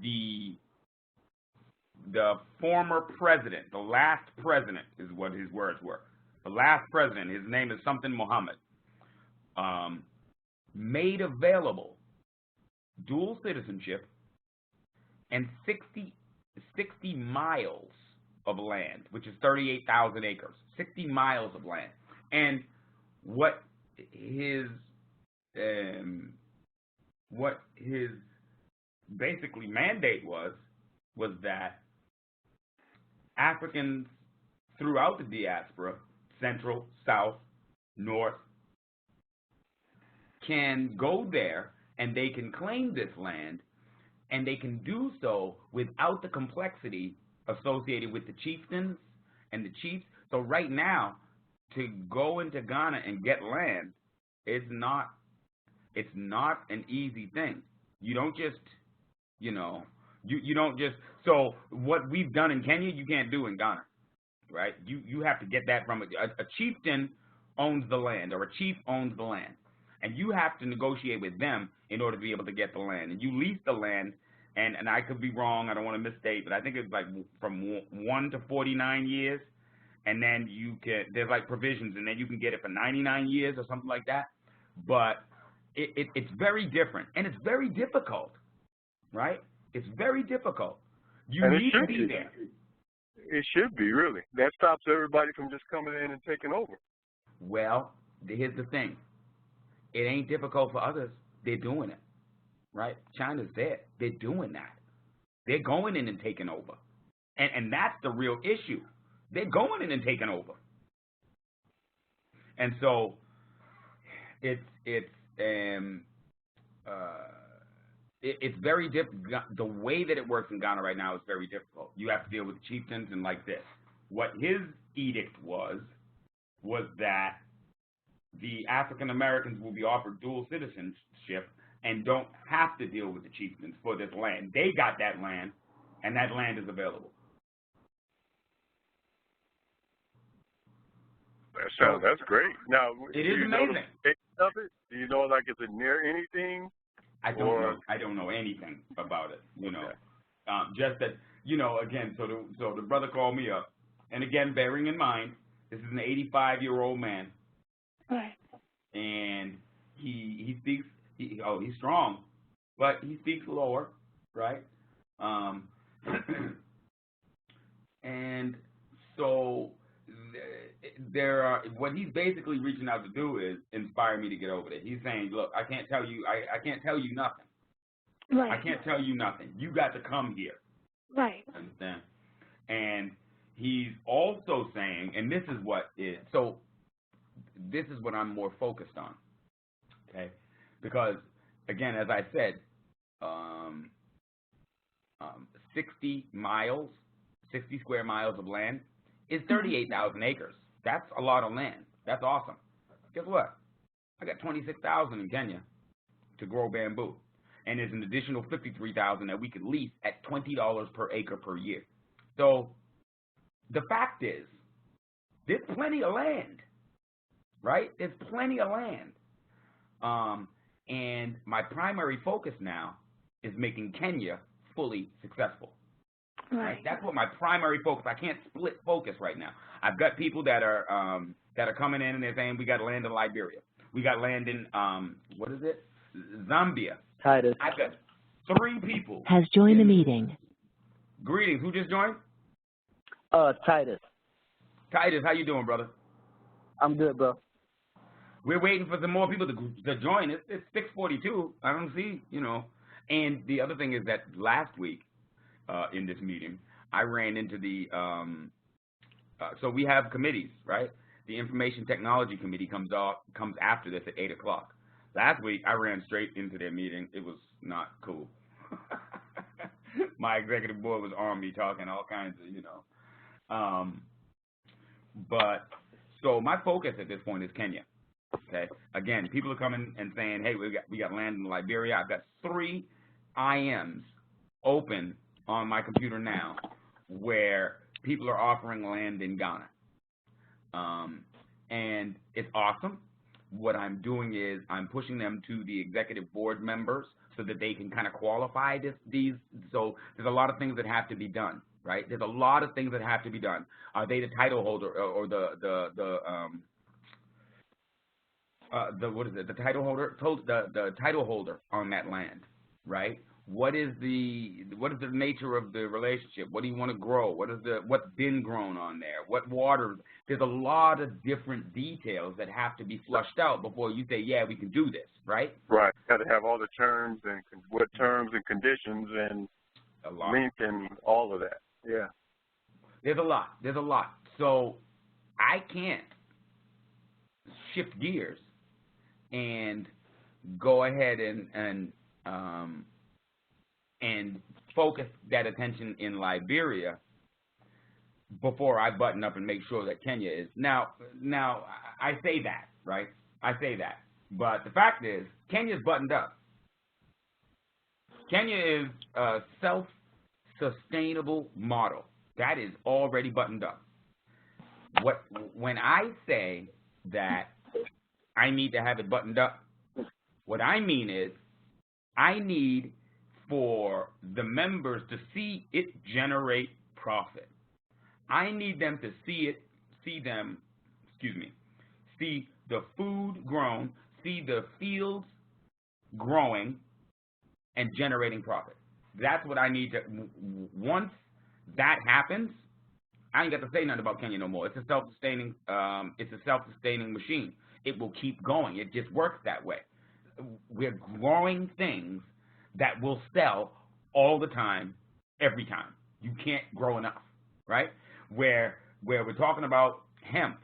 the former president, the last president is what his words were. The last president, his name is something Muhammad, made available dual citizenship and 60 miles of land, which is 38,000 acres, 60 miles of land. And what his basically mandate was that Africans throughout the diaspora, Central, South, North, can go there and they can claim this land, and they can do so without the complexity associated with the chieftains and the chiefs. So right now, to go into Ghana and get land, it's not an easy thing. You don't just, you don't just, so what we've done in Kenya, you can't do in Ghana, right? You have to get that from a chieftain owns the land, or a chief owns the land, and you have to negotiate with them in order to be able to get the land. And you lease the land, and I could be wrong, I don't want to misstate, but I think it's like from 1 to 49 years, and then you can, there's like provisions, and then you can get it for 99 years or something like that. But it's very different, and it's very difficult, right? It's very difficult. You need to be there. It should be, really. That stops everybody from just coming in and taking over. Well, here's the thing. It ain't difficult for others. They're doing it, right? China's there. They're doing that. They're going in and taking over. And that's the real issue. They're going in and taking over. And so it's very difficult. The way that it works in Ghana right now is very difficult. You have to deal with chieftains and like this. What his edict was that the African Americans will be offered dual citizenship and don't have to deal with the chieftains for this land. They got that land, and that land is available. That's great. Now, it is amazing. Do you know, like, is it near anything? I don't know. I don't know anything about it. Just that, again. So the brother called me up, and again, bearing in mind, this is an 85-year-old man, right? And he speaks. He's strong, but he speaks lower, right? And so what he's basically reaching out to do is inspire me to get over there. He's saying, look, I can't tell you nothing. Right. I can't tell you nothing. You got to come here. Right. Understand? And he's also saying, and this is what I'm more focused on, okay? Because, again, as I said, 60 square miles of land is 38,000 acres. That's a lot of land. That's awesome. Guess what? I got 26,000 in Kenya to grow bamboo. And there's an additional 53,000 that we could lease at $20 per acre per year. So the fact is, there's plenty of land, right? There's plenty of land. And my primary focus now is making Kenya fully successful. Right. That's what my primary focus. I can't split focus right now. I've got people that are coming in and they're saying we got land in Liberia. We got land in what is it? Zambia. Titus. I've got 3 people. Has joined the meeting. Greetings. Who just joined? Titus. Titus, how you doing, brother? I'm good, bro. We're waiting for some more people to join. It's 6:42. I don't see, And the other thing is that last week, in this meeting, I ran into the, so we have committees, right? The Information Technology Committee comes after this at 8 o'clock. Last week, I ran straight into their meeting. It was not cool. My executive board was on me talking all kinds of, but, so my focus at this point is Kenya, okay? Again, people are coming and saying, hey, we got land in Liberia. I've got 3 IMs open on my computer now where people are offering land in Ghana. And it's awesome. What I'm doing is I'm pushing them to the executive board members so that they can kind of qualify these. So there's a lot of things that have to be done, right? There's a lot of things that have to be done. Are they the title holder or the what is it? The title holder, the title holder on that land, right? What is the nature of the relationship? What do you want to grow? What's been grown on there? What water? There's a lot of different details that have to be flushed out before you say, yeah, we can do this, right? Right. Got to have all the terms and what terms and conditions and length and all of that. Yeah. There's a lot. There's a lot. So I can't shift gears and go ahead and focus that attention in Liberia before I button up and make sure that Kenya is. Now I say that, right? I say that. But the fact is, Kenya's buttoned up. Kenya is a self-sustainable model. That is already buttoned up. When I say that I need to have it buttoned up, what I mean is I need for the members to see it generate profit. I need them to see the food grown, see the fields growing and generating profit. That's what I need to, once that happens, I ain't got to say nothing about Kenya no more. It's a self-sustaining machine. It will keep going. It just works that way. We're growing things that will sell all the time, every time. You can't grow enough, right? Where we're talking about hemp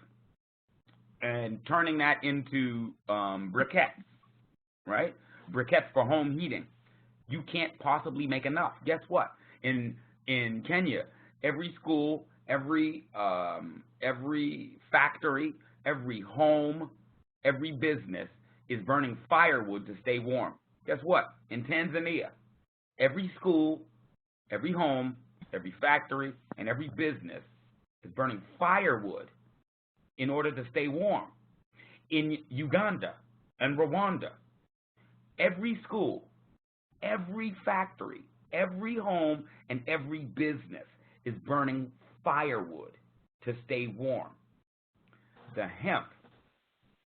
and turning that into briquettes, right? Briquettes for home heating. You can't possibly make enough. Guess what? In Kenya, every school, every factory, every home, every business is burning firewood to stay warm. Guess what? In Tanzania, every school, every home, every factory, and every business is burning firewood in order to stay warm. In Uganda and Rwanda, every school, every factory, every home, and every business is burning firewood to stay warm. The hemp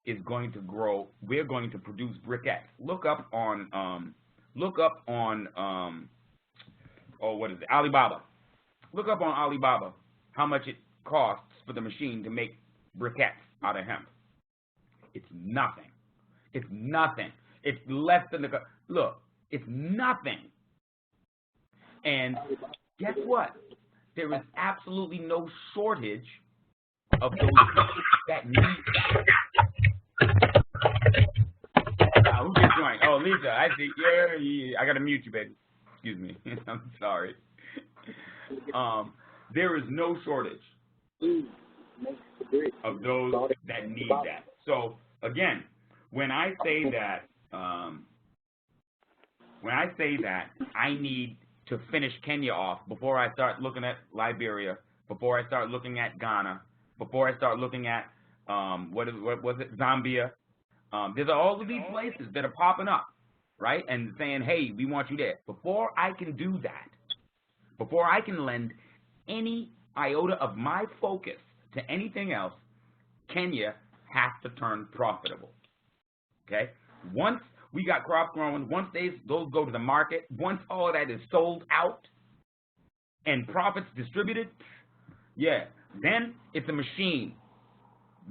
is going to grow. We're going to produce briquettes. Look up on Alibaba. Look up on Alibaba how much it costs for the machine to make briquettes out of hemp. It's nothing. It's nothing. It's less than look, it's nothing. And guess what? There is absolutely no shortage of those that need that. Who just joined? Oh, Lisa, I see. Yeah, I gotta mute you, baby. Excuse me. I'm sorry. There is no shortage of those that need that. So again, when I say that I need to finish Kenya off before I start looking at Liberia, before I start looking at Ghana, before I start looking at Zambia. There's all of these places that are popping up, right, and saying, hey, we want you there. Before I can do that, before I can lend any iota of my focus to anything else, Kenya has to turn profitable, okay? Once we got crops growing, once those go to the market, once all of that is sold out and profits distributed, yeah, then it's a machine.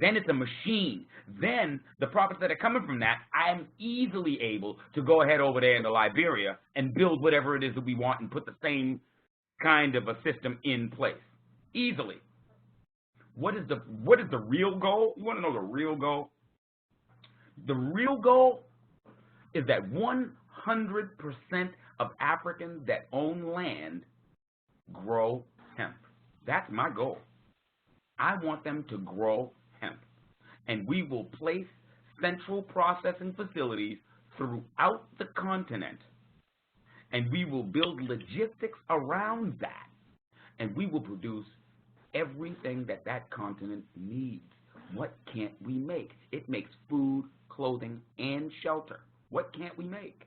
Then it's a machine. Then the profits that are coming from that, I'm easily able to go ahead over there into Liberia and build whatever it is that we want and put the same kind of a system in place. Easily. What is the real goal? You want to know the real goal? The real goal is that 100% of Africans that own land grow hemp. That's my goal. I want them to grow hemp. And we will place central processing facilities throughout the continent. And we will build logistics around that. And we will produce everything that that continent needs. What can't we make? It makes food, clothing, and shelter. What can't we make?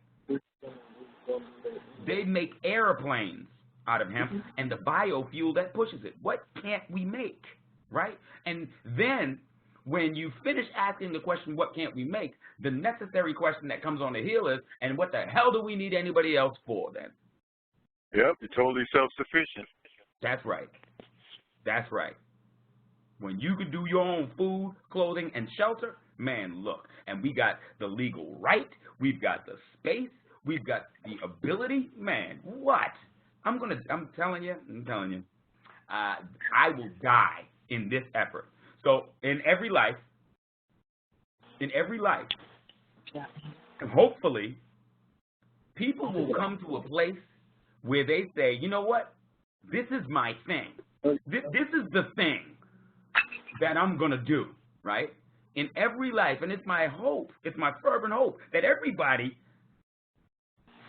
They make airplanes out of hemp and the biofuel that pushes it. What can't we make, right? And then when you finish asking the question, what can't we make, the necessary question that comes on the heel is, and what the hell do we need anybody else for then? Yep, you're totally self-sufficient. That's right. That's right. When you can do your own food, clothing, and shelter, man, look. And we got the legal right. We've got the space. We've got the ability. Man, what? I'm telling you, I will die in this effort. So in every life, hopefully, people will come to a place where they say, you know what? This is my thing. This is the thing that I'm going to do, right? In every life, and it's my hope, it's my fervent hope that everybody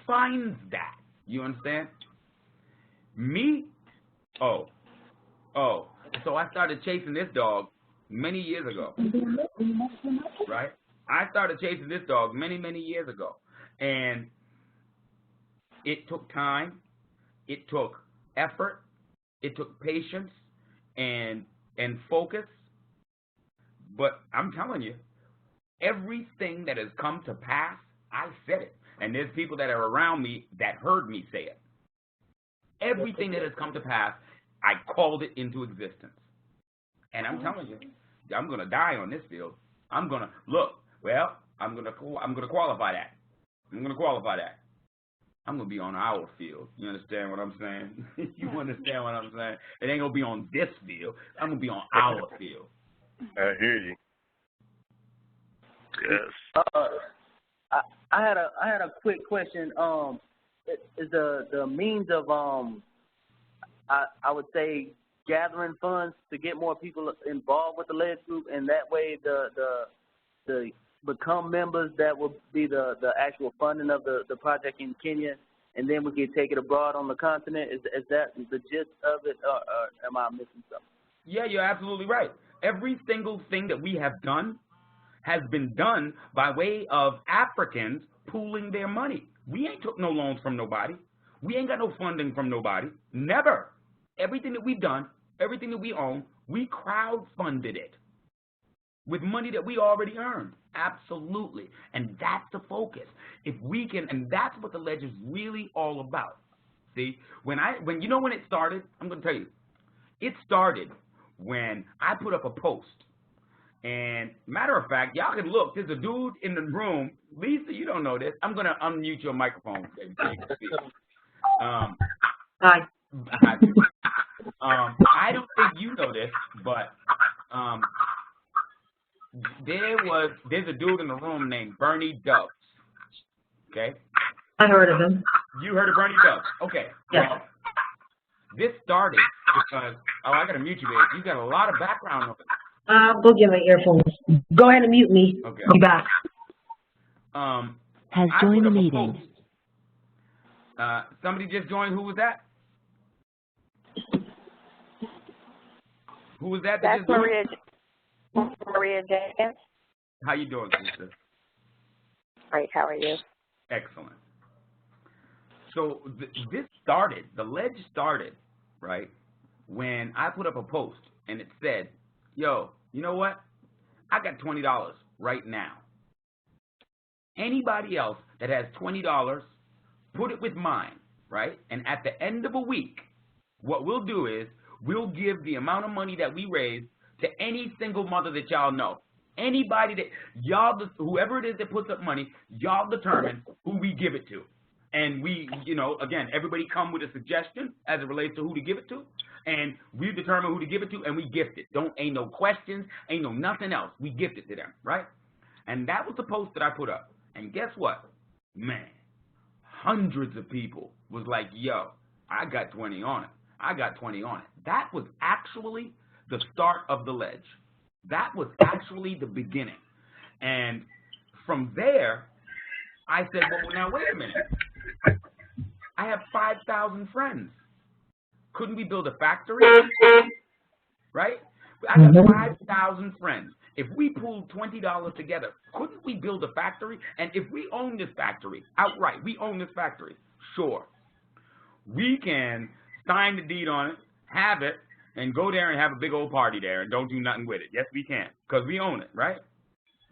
finds that. You understand? Me? Oh. So I started chasing this dog many years ago, right? I started chasing this dog many, many years ago. And it took time, it took effort, it took patience and focus. But I'm telling you, everything that has come to pass, I said it. And there's people that are around me that heard me say it. Everything that has come to pass, I called it into existence. And I'm telling you, I'm going to die on this field. I'm going to, I'm going to qualify that. I'm going to qualify that. I'm going to be on our field. You understand what I'm saying? You understand what I'm saying? It ain't going to be on this field. I'm going to be on our field. I hear you. Yes. I had a quick question. Is the means of I would say gathering funds to get more people involved with the Ledge Group, and that way the become members that will be the actual funding of the project in Kenya, and then we can take it abroad on the continent. Is that the gist of it, or am I missing something? Yeah, you're absolutely right. Every single thing that we have done has been done by way of Africans pooling their money. We ain't took no loans from nobody. We ain't got no funding from nobody. Never. Everything that we've done, everything that we own, we crowdfunded it with money that we already earned. Absolutely. And that's the focus. If we can, and that's what the Ledge is really all about. See, when you know when it started, I'm going to tell you, it started when I put up a post. And matter of fact, y'all can look, there's a dude in the room. Lisa, you don't know this. I'm going to unmute your microphone. Hi. I don't think you know this, but there's a dude in the room named Bernie Dubs. Okay? I heard of him. You heard of Bernie Dubs? Okay. Yes. Well, this started because, I got to mute you, babe. You got a lot of background noise. Go get my earphones. Go ahead and mute me. Okay. I'll be back. Has joined the meeting. Somebody just joined. Who was that? Who was that? That's Maria. Maria Jenkins. How you doing, sister? Great. How are you? Excellent. So this started. The Ledge started, right, when I put up a post and it said, yo, you know what? I got $20 right now. Anybody else that has $20, put it with mine, right? And at the end of a week, what we'll do is we'll give the amount of money that we raise to any single mother that y'all know. Anybody that y'all, whoever it is that puts up money, y'all determine who we give it to. And we, again, everybody come with a suggestion as it relates to who to give it to. And we determine who to give it to, and we gift it. Ain't no questions, ain't no nothing else. We gift it to them, right? And that was the post that I put up. And guess what? Man, hundreds of people was like, yo, I got 20 on it. I got 20 on it. That was actually the start of the Ledge. That was actually the beginning. And from there, I said, well, now wait a minute. I have 5,000 friends. Couldn't we build a factory? Right? I got 5,000 friends. If we pooled $20 together, couldn't we build a factory? And if we own this factory outright, we own this factory, sure. We can sign the deed on it, have it, and go there and have a big old party there and don't do nothing with it. Yes, we can, because we own it, right?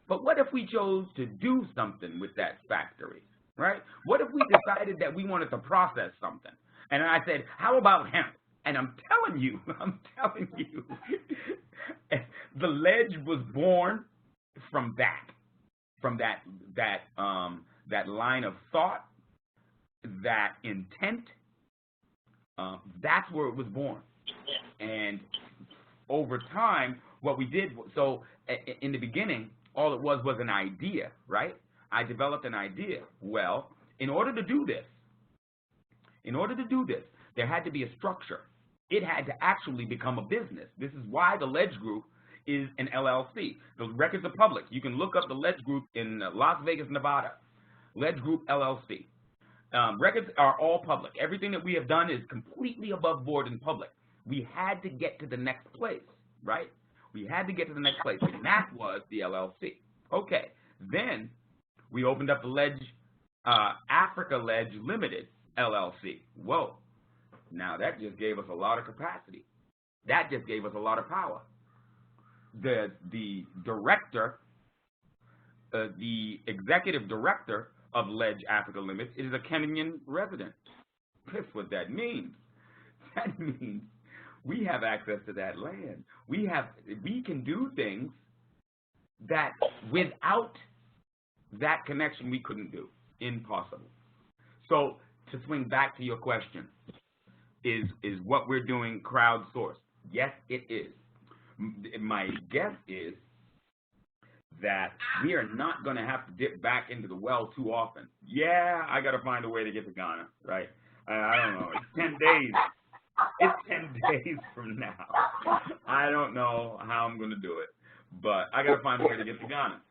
But what if we chose to do something with that factory, right? What if we decided that we wanted to process something? And I said, how about hemp? And I'm telling you, the Ledge was born from that line of thought, that intent. That's where it was born. And over time, what we did, so in the beginning, all it was an idea, right? I developed an idea. Well, in order to do this, there had to be a structure. It had to actually become a business. This is why the Ledge Group is an LLC. The records are public. You can look up the Ledge Group in Las Vegas, Nevada. Ledge Group LLC. Records are all public. Everything that we have done is completely above board and public. We had to get to the next place, right? We had to get to the next place, and that was the LLC. Okay, then we opened up the Ledge, Africa Ledge Limited LLC. Whoa, now that just gave us a lot of capacity. That just gave us a lot of power. The director, the executive director of Ledge Africa Limited is a Kenyan resident. That's what that means. That means we have access to that land. We can do things that without that connection we couldn't do. Impossible. So to swing back to your question, is what we're doing crowdsourced? Yes, it is. My guess is that we are not going to have to dip back into the well too often. Yeah, I got to find a way to get to Ghana, right? I don't know. It's 10 days. It's 10 days from now. I don't know how I'm going to do it, but I got to find a way to get to Ghana.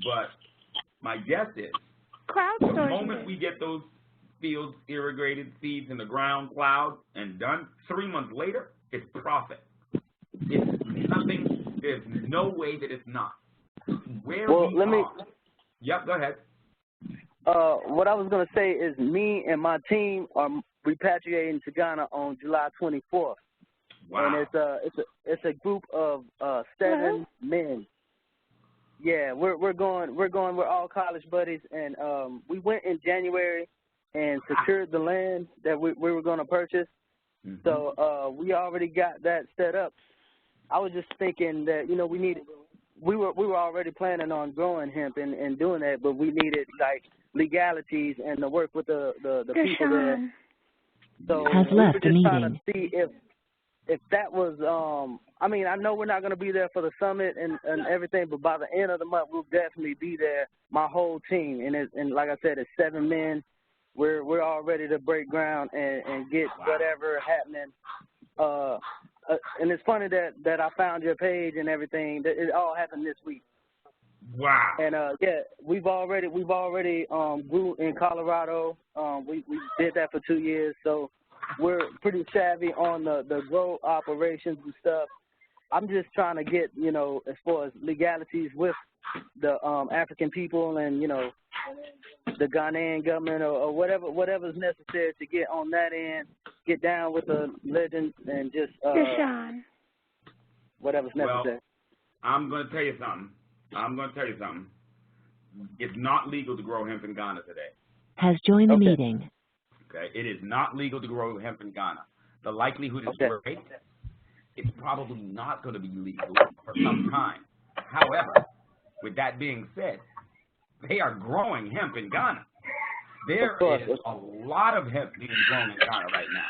But my guess is the moment we get those fields irrigated, seeds in the ground, plowed, and done, 3 months later, it's profit. It's nothing. There's no way that it's not. Yep, go ahead. What I was going to say is me and my team are repatriating to Ghana on July 24th. Wow. And it's a group of 7 men. Yeah, we're going. We're all college buddies, and we went in January and secured the land that we were going to purchase. Mm-hmm. So we already got that set up. I was just thinking that we were already planning on growing hemp and doing that, but we needed like legalities and to work with the people there. So has we left were the just trying meeting. to see if that was I mean, I know we're not going to be there for the summit and everything, but by the end of the month we'll definitely be there, my whole team, and like I said, it's 7 men. We're all ready to break ground and get whatever happening. And it's funny that I found your page and everything. That it all happened this week. Wow. And yeah, we've already grew in Colorado. We did that for 2 years, so we're pretty savvy on the grow operations and stuff. I'm just trying to get, as far as legalities with the African people and, the Ghanaian government or whatever's necessary to get on that end, get down with the legends and just whatever's necessary. Well, I'm going to tell you something. It's not legal to grow hemp in Ghana today. Has joined the meeting. Okay, it is not legal to grow hemp in Ghana. The likelihood is great. It's probably not going to be legal for some time. However, with that being said, they are growing hemp in Ghana. There is a lot of hemp being grown in Ghana right now.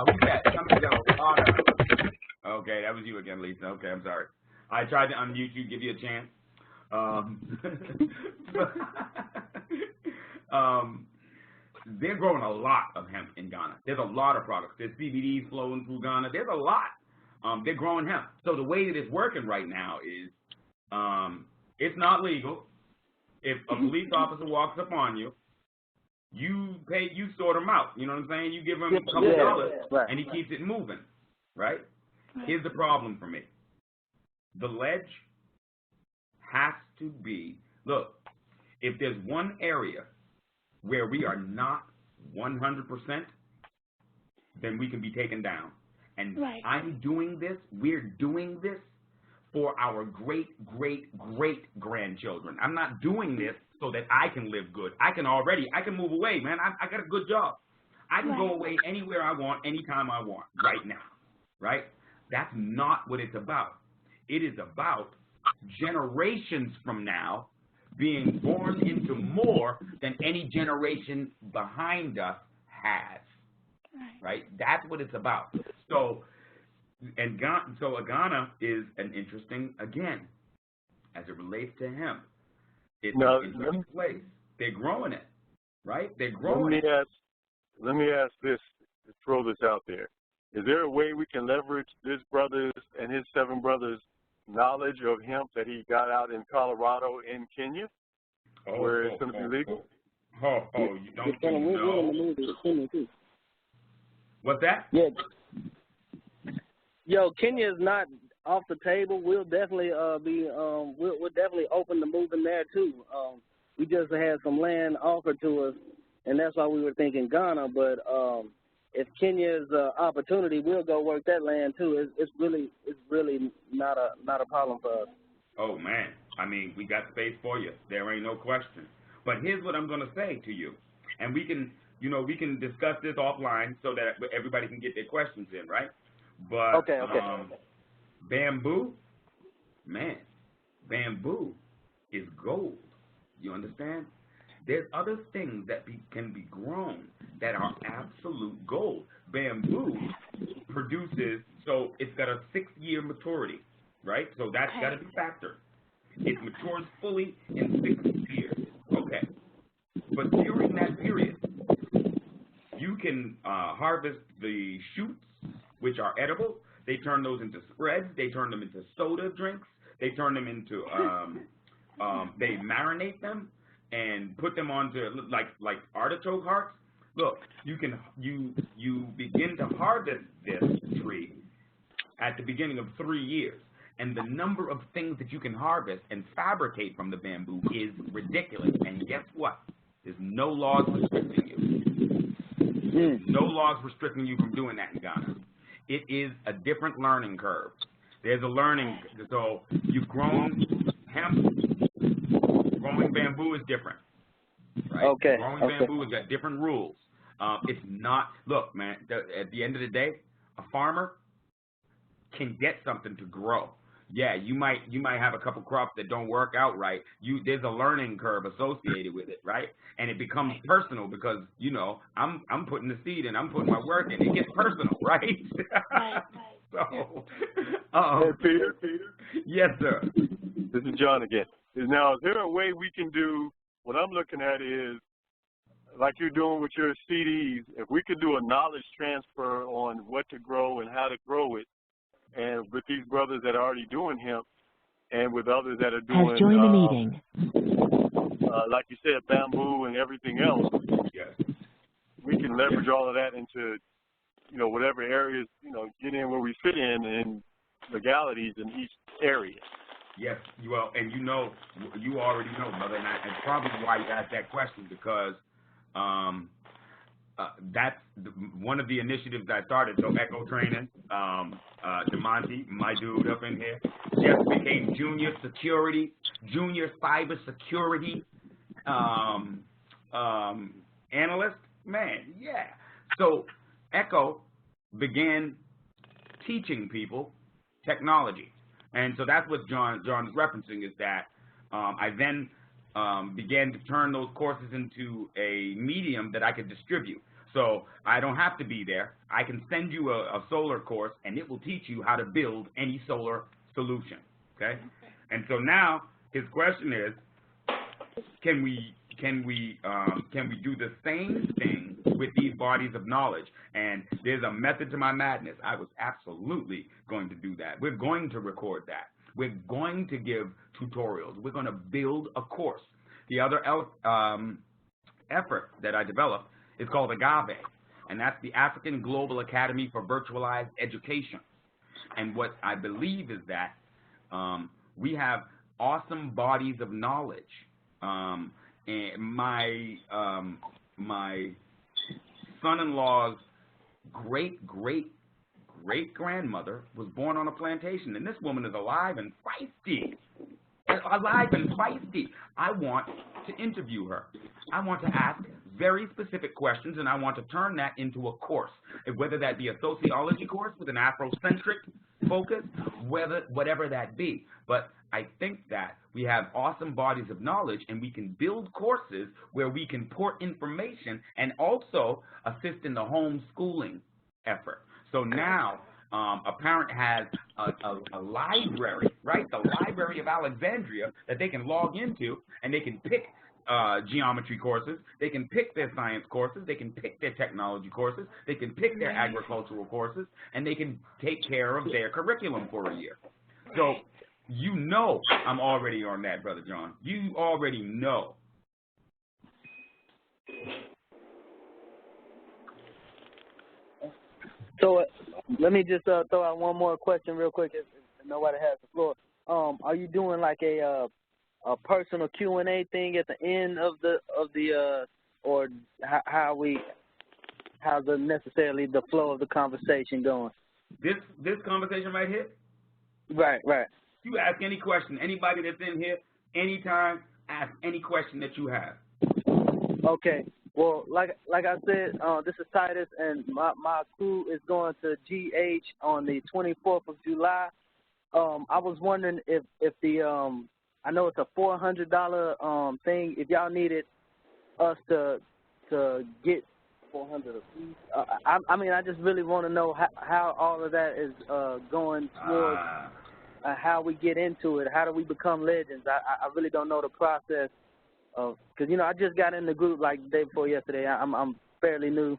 Who's that? Somebody got a lot of. Okay, that was you again, Lisa. Okay, I'm sorry. I tried to unmute you, give you a chance. They're growing a lot of hemp in Ghana. There's a lot of products. There's CBDs flowing through Ghana. There's a lot. They're growing hemp. So the way that it's working right now is it's not legal. If a police officer walks up on you, you sort him out. You know what I'm saying? You give him a couple dollars, and he keeps it moving, right? Here's the problem for me. The ledge has to be, look, if there's one area where we are not 100%, then we can be taken down. And Right. I'm doing this, we're doing this for our great-great-great-grandchildren. I'm not doing this so that I can live good. I can move away, man. I got a good job. I can go away anywhere I want, anytime I want, right now, right? That's not what it's about. It is about generations from now being born into more than any generation behind us has, right? That's what it's about. So, Ghana is an interesting, again, as it relates to hemp, it's an interesting place. They're growing it, right? They're growing it. Let me ask this, throw this out there. Is there a way we can leverage this brother's and his 7 brothers' knowledge of hemp that he got out in Colorado and Kenya, where it's going to be legal? You don't know. What's that? Yeah. Yo, Kenya is not off the table. We'll definitely we'll definitely open to moving there too. We just had some land offered to us, and that's why we were thinking Ghana. But if Kenya's opportunity, we'll go work that land too. It's really not a problem for us. Oh man, I mean, we got space for you. There ain't no question. But here's what I'm going to say to you, and we can discuss this offline so that everybody can get their questions in, right? But okay. Bamboo, man, bamboo is gold. You understand? There's other things that can be grown that are absolute gold. Bamboo produces, so it's got a 6-year maturity, right? So that's got to be factored. It matures fully in 6 years. Okay. But during that period, you can harvest the shoots, which are edible. They turn those into spreads. They turn them into soda drinks. They turn them into, they marinate them and put them onto like artichoke hearts. Look, you begin to harvest this tree at the beginning of 3 years. And the number of things that you can harvest and fabricate from the bamboo is ridiculous. And guess what? There's no laws restricting you. No laws restricting you from doing that in Ghana. It is a different learning curve. There's a learning, so you've grown hemp, growing bamboo is different, right? Okay. Growing bamboo has got different rules. It's not, look, man, at the end of the day, a farmer can get something to grow. Yeah, you might have a couple crops that don't work out right. There's a learning curve associated with it, right? And it becomes personal because, I'm putting the seed in, I'm putting my work in. It gets personal, right? So, hey, Peter. Yes, sir. This is John again. Now, is there a way we can do, what I'm looking at is, like you're doing with your CDs, if we could do a knowledge transfer on what to grow and how to grow it, and with these brothers that are already doing hemp, and with others that are doing, has joined the meeting. Like you said, bamboo and everything else, we can leverage all of that into, whatever areas, get in where we fit in legalities in each area. Yes, well, and you already know, brother, and that's probably why you asked that question, because that's one of the initiatives I started. So Echo Training, DeMonte, my dude up in here, just became junior cyber security analyst. Man, yeah. So Echo began teaching people technology. And so that's what John is referencing, is that I then began to turn those courses into a medium that I could distribute. So I don't have to be there. I can send you a solar course, and it will teach you how to build any solar solution, okay? And so now his question is, can we do the same thing with these bodies of knowledge? And there's a method to my madness. I was absolutely going to do that. We're going to record that. We're going to give tutorials. We're going to build a course. The other effort that I developed is called AGAVE, and that's the African Global Academy for Virtualized Education. And what I believe is that We have awesome bodies of knowledge. And my son-in-law's great-great-great-grandmother was born on a plantation, and this woman is alive and feisty. I want to interview her. I want to ask very specific questions, and I want to turn that into a course, whether that be a sociology course with an Afrocentric focus, whatever that be. But I think that we have awesome bodies of knowledge, and we can build courses where we can port information and also assist in the homeschooling effort. So now a parent has a library, right? The Library of Alexandria that they can log into, and they can pick geometry courses, they can pick their science courses, they can pick their technology courses, they can pick their agricultural courses, and they can take care of their curriculum for a year. So you know I'm already on that, Brother John. You already know. So let me just throw out one more question real quick if nobody has the floor. Are you doing like a personal Q&A thing at the end of the or how's necessarily the flow of the conversation going? This conversation right here? Right. You ask any question. Anybody that's in here, anytime, ask any question that you have. Okay. Well, like I said, this is Titus, and my crew is going to GH on the 24th of July. I was wondering if the I know it's a $400 thing. If y'all needed us to get $400 a piece, I mean, I just really want to know how all of that is going towards how we get into it. How do we become legends? I really don't know the process of, because I just got in the group like the day before yesterday. I'm fairly new.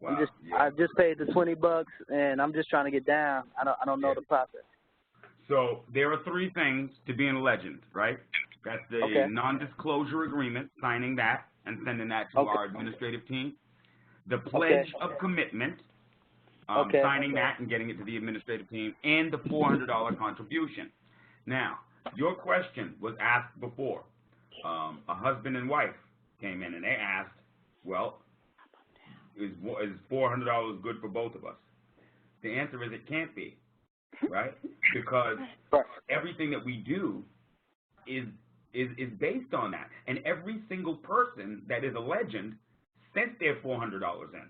Wow. I just paid the $20 and I'm just trying to get down. I don't know the process. So there are 3 things to being a legend, right? That's the non-disclosure agreement, signing that and sending that to our administrative team. The pledge of commitment, signing that and getting it to the administrative team, and the $400 contribution. Now, your question was asked before. A husband and wife came in and they asked, well, is $400 good for both of us? The answer is it can't be, right? Because everything that we do is based on that. And every single person that is a legend sent their $400 in.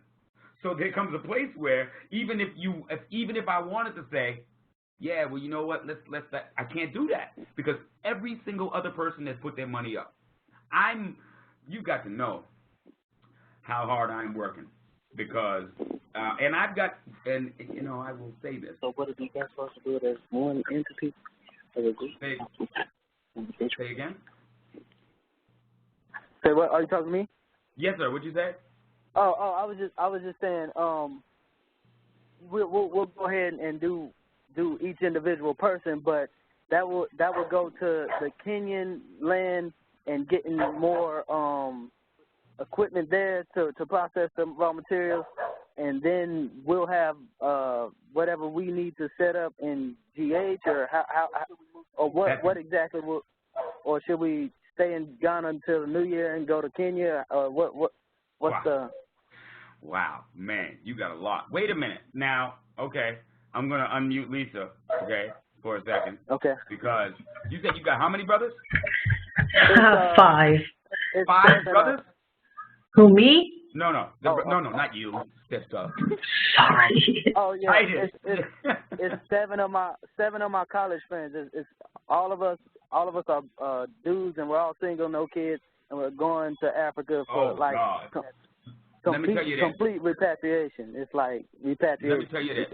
So there comes a place where even if I wanted to say, yeah, well, you know what, let's I can't do that because every single other person has put their money up. You got to know how hard I'm working because, and I will say this. So what if you guys supposed to do it as one entity or a group? Say again? Say what? Are you talking to me? Yes, sir. What'd you say? Oh, I was just saying, we'll go ahead and do each individual person, but that will go to the Kenyan land and getting more equipment there to process the raw materials, and then we'll have whatever we need to set up in GH or how or what exactly will, or should we stay in Ghana until the New Year and go to Kenya, or what's the? Wow, man, you got a lot. Wait a minute. Now, okay, I'm going to unmute Lisa, okay, for a second. Okay. Because you said you got how many brothers? 5. 5 brothers? Who, me? No, not you, sister. Sorry. Oh yeah, it's 7 of my college friends. It's all of us are dudes, and we're all single, no kids, and we're going to Africa for complete repatriation. It's like repatriation. Let me tell you this.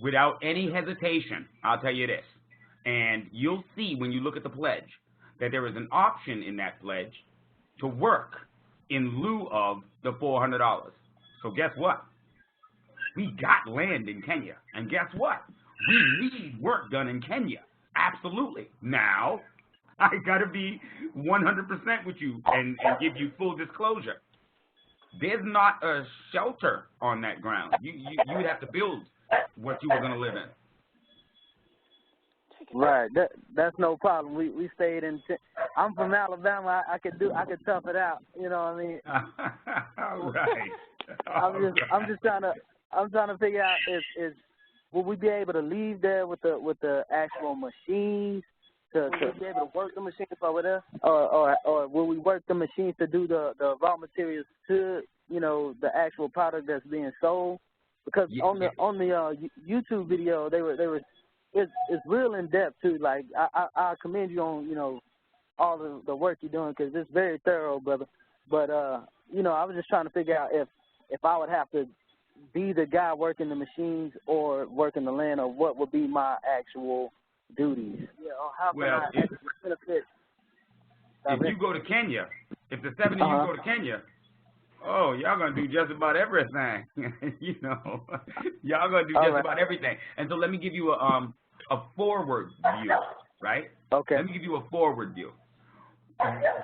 Without any hesitation, I'll tell you this. And you'll see when you look at the pledge that there is an option in that pledge to work in lieu of the $400. So guess what? We got land in Kenya. And guess what? We need work done in Kenya. Absolutely. Now, I got to be 100% with you and give you full disclosure. There's not a shelter on that ground. You would have to build what you were going to live in. Right. That's no problem. We stayed in. I'm from Alabama. I could tough it out. You know what I mean? All right. I'm just trying to figure out is will we be able to leave there with the actual machines to be able to work the machines over there, or will we work the machines to do the raw materials to the actual product that's being sold? Because on the YouTube video it's real in depth too. Like I commend you on all the work you're doing, because it's very thorough, brother. But I was just trying to figure out if I would have to be the guy working the machines or working the land, or what would be my actual duties. Yeah, or how can I actually benefit? If you go to Kenya, if the 7 of you go to Kenya, oh, y'all gonna do just about everything. Y'all gonna do just about everything. And so let me give you a forward view, right? Okay. Let me give you a forward view.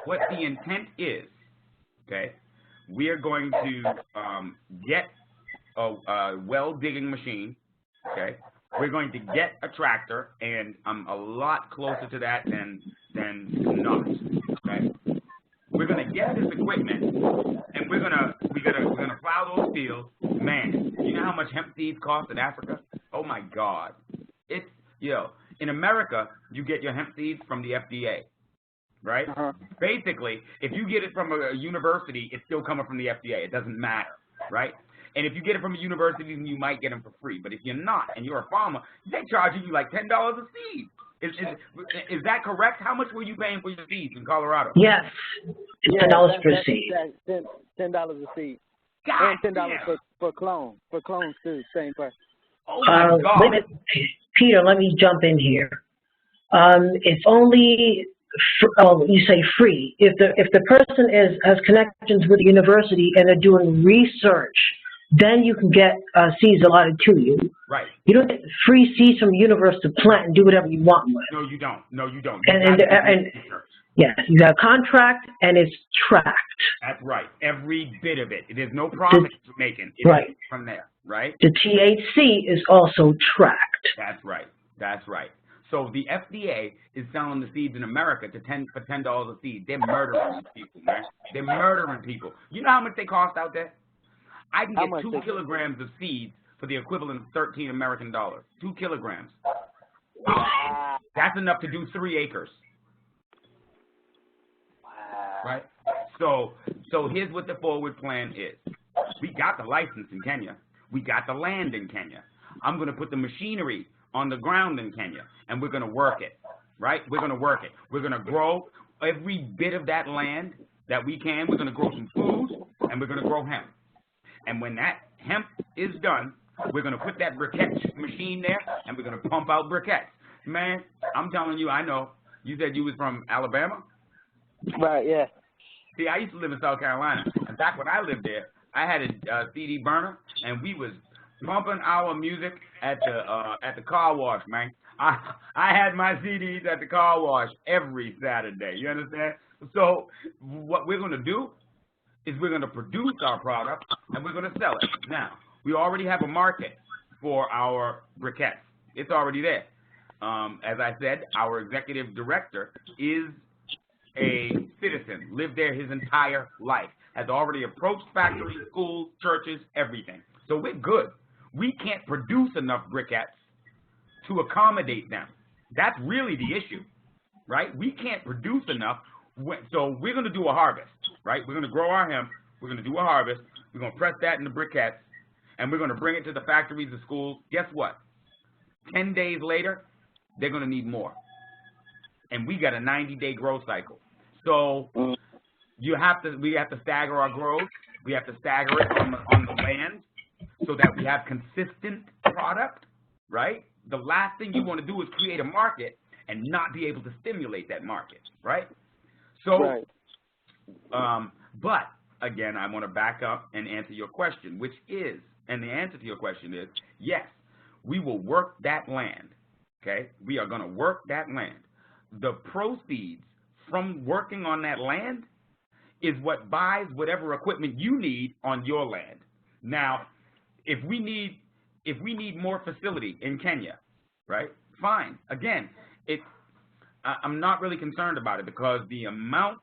What the intent is, okay? We are going to get a well digging machine, okay? We're going to get a tractor, and I'm a lot closer to that than not, okay? We're gonna get this equipment, and we're gonna plow those fields. Man, you know how much hemp seeds cost in Africa? Oh my God! It's in America, you get your hemp seeds from the FDA, right? Basically, if you get it from a university, it's still coming from the FDA. It doesn't matter, right? And if you get it from a university, then you might get them for free. But if you're not, and you're a farmer, they charge you like $10 a seed. Is that correct? How much were you paying for your seeds in Colorado? Yes, $10 per seed. $10 a seed. God, and $10 for clones too, same price. Oh my God. Peter, let me jump in here. It's only you say free. If the person has connections with the university and they're doing research, then you can get seeds allotted to you. Right. You don't get free seeds from the university to plant and do whatever you want with. No, you don't. And yes, you got a contract and it's tracked. That's right. Every bit of it. There's no profit you're making. Right. From there, right? The THC is also tracked. That's right. That's right. So the FDA is selling the seeds in America for $10 a seed. They're murdering people, man. They're murdering people. You know how much they cost out there? I can get 2 kilograms of seeds for the equivalent of 13 American dollars. 2 kilograms. That's enough to do 3 acres. Right? So here's what the forward plan is. We got the license in Kenya. We got the land in Kenya. I'm going to put the machinery on the ground in Kenya, and we're going to work it, right? We're going to work it. We're going to grow every bit of that land that we can. We're going to grow some food, and we're going to grow hemp. And when that hemp is done, we're going to put that briquette machine there, and we're going to pump out briquettes. Man, I'm telling you, I know. You said you was from Alabama? Right, yeah. See, I used to live in South Carolina, and back when I lived there, I had a CD burner, and we was pumping our music at the car wash, man. I had my CDs at the car wash every Saturday. You understand? So what we're going to do is we're going to produce our product, and we're going to sell it. Now, we already have a market for our briquettes. It's already there. As I said, our executive director is a citizen, lived there his entire life, has already approached factories, schools, churches, everything. So we're good. We can't produce enough briquettes to accommodate them. That's really the issue, right? We can't produce enough. So we're going to do a harvest, right? We're going to grow our hemp. We're going to do a harvest. We're going to press that in the briquettes, and we're going to bring it to the factories and schools. Guess what? 10 days later, they're going to need more. And we got a 90-day growth cycle. So we have to stagger our growth. We have to stagger it on the land so that we have consistent product, right? The last thing you want to do is create a market and not be able to stimulate that market, right? So, but again, I want to back up and answer your question, which is, and the answer to your question is, yes, we will work that land, okay? We are going to work that land. The proceeds from working on that land is what buys whatever equipment you need on your land. Now, if we need more facility in Kenya, right? Fine. Again, I'm not really concerned about it because the amount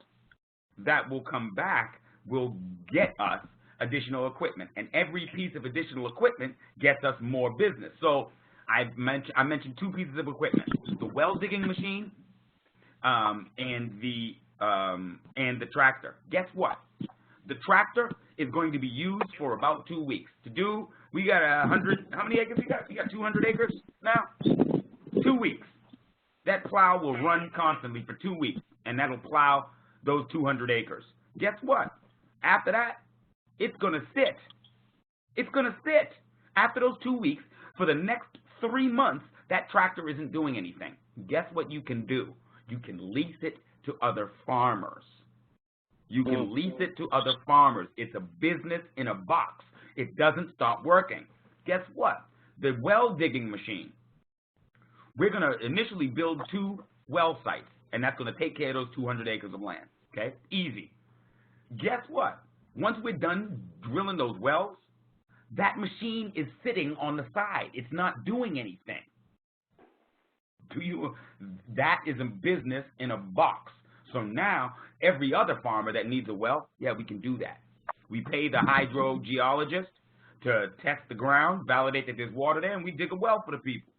that will come back will get us additional equipment, and every piece of additional equipment gets us more business. So I mentioned two pieces of equipment: the well digging machine and the tractor. Guess what? The tractor is going to be used for about 2 weeks. We got 100. How many acres we got? We got 200 acres now. 2 weeks. That plow will run constantly for 2 weeks, and that'll plow those 200 acres. Guess what? After that, it's going to sit. It's going to sit. After those 2 weeks, for the next 3 months, that tractor isn't doing anything. Guess what you can do? You can lease it to other farmers. You can lease it to other farmers. It's a business in a box. It doesn't stop working. Guess what? The well digging machine, we're going to initially build 2 well sites, and that's going to take care of those 200 acres of land, okay? Easy. Guess what? Once we're done drilling those wells, that machine is sitting on the side. It's not doing anything. That is a business in a box. So now, every other farmer that needs a well, yeah, we can do that. We pay the hydrogeologist to test the ground, validate that there's water there, and we dig a well for the people.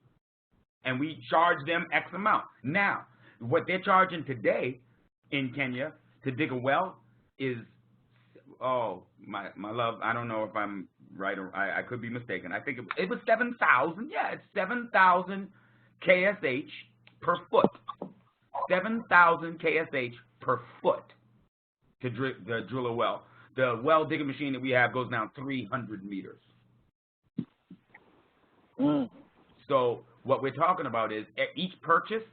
And we charge them X amount. Now, what they're charging today in Kenya to dig a well is, oh, my love, I don't know if I'm right or I could be mistaken. I think it was 7,000. Yeah, it's 7,000 KSH per foot. 7,000 KSH per foot to drill a well. The well digging machine that we have goes down 300 meters. So what we're talking about is each purchase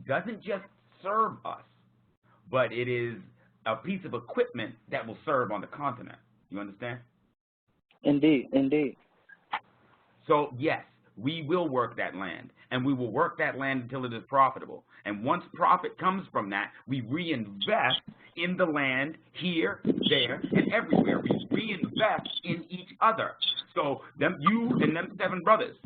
doesn't just serve us, but it is a piece of equipment that will serve on the continent. You understand? Indeed, indeed. So yes, we will work that land, and we will work that land until it is profitable. And once profit comes from that, we reinvest in the land here, there, and everywhere. We reinvest in each other. So you and them 7 brothers,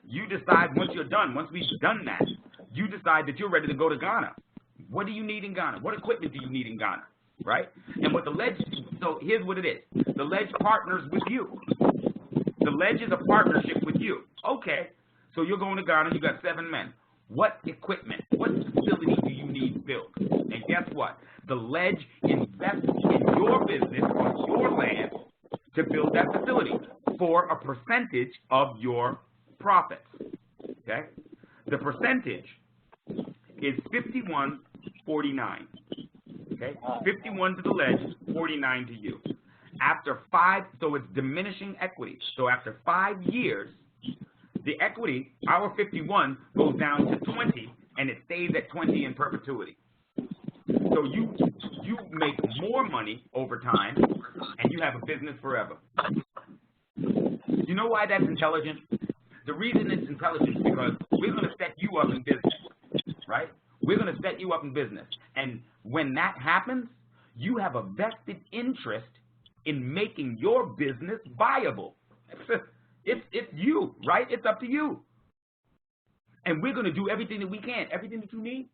you decide once you're done, once we've done that, you decide that you're ready to go to Ghana. What do you need in Ghana? What equipment do you need in Ghana, right? And what the Ledge, so here's what it is. The Ledge partners with you. The Ledge is a partnership with you. Okay, so you're going to Ghana, you got 7 men. What equipment, what facility do you need built? And guess what? The Ledge invests in your business on your land to build that facility for a percentage of your profits, okay? The percentage is 51-49, okay? 51 to the Ledge, 49 to you. After 5, so it's diminishing equity. So after 5 years, the equity, our 51, goes down to 20, and it stays at 20 in perpetuity. So you make more money over time, and you have a business forever. You know why that's intelligent? The reason it's intelligent is because we're going to set you up in business, right? We're going to set you up in business. And when that happens, you have a vested interest in making your business viable. It's you, right? It's up to you. And we're going to do everything that we can, everything that you need,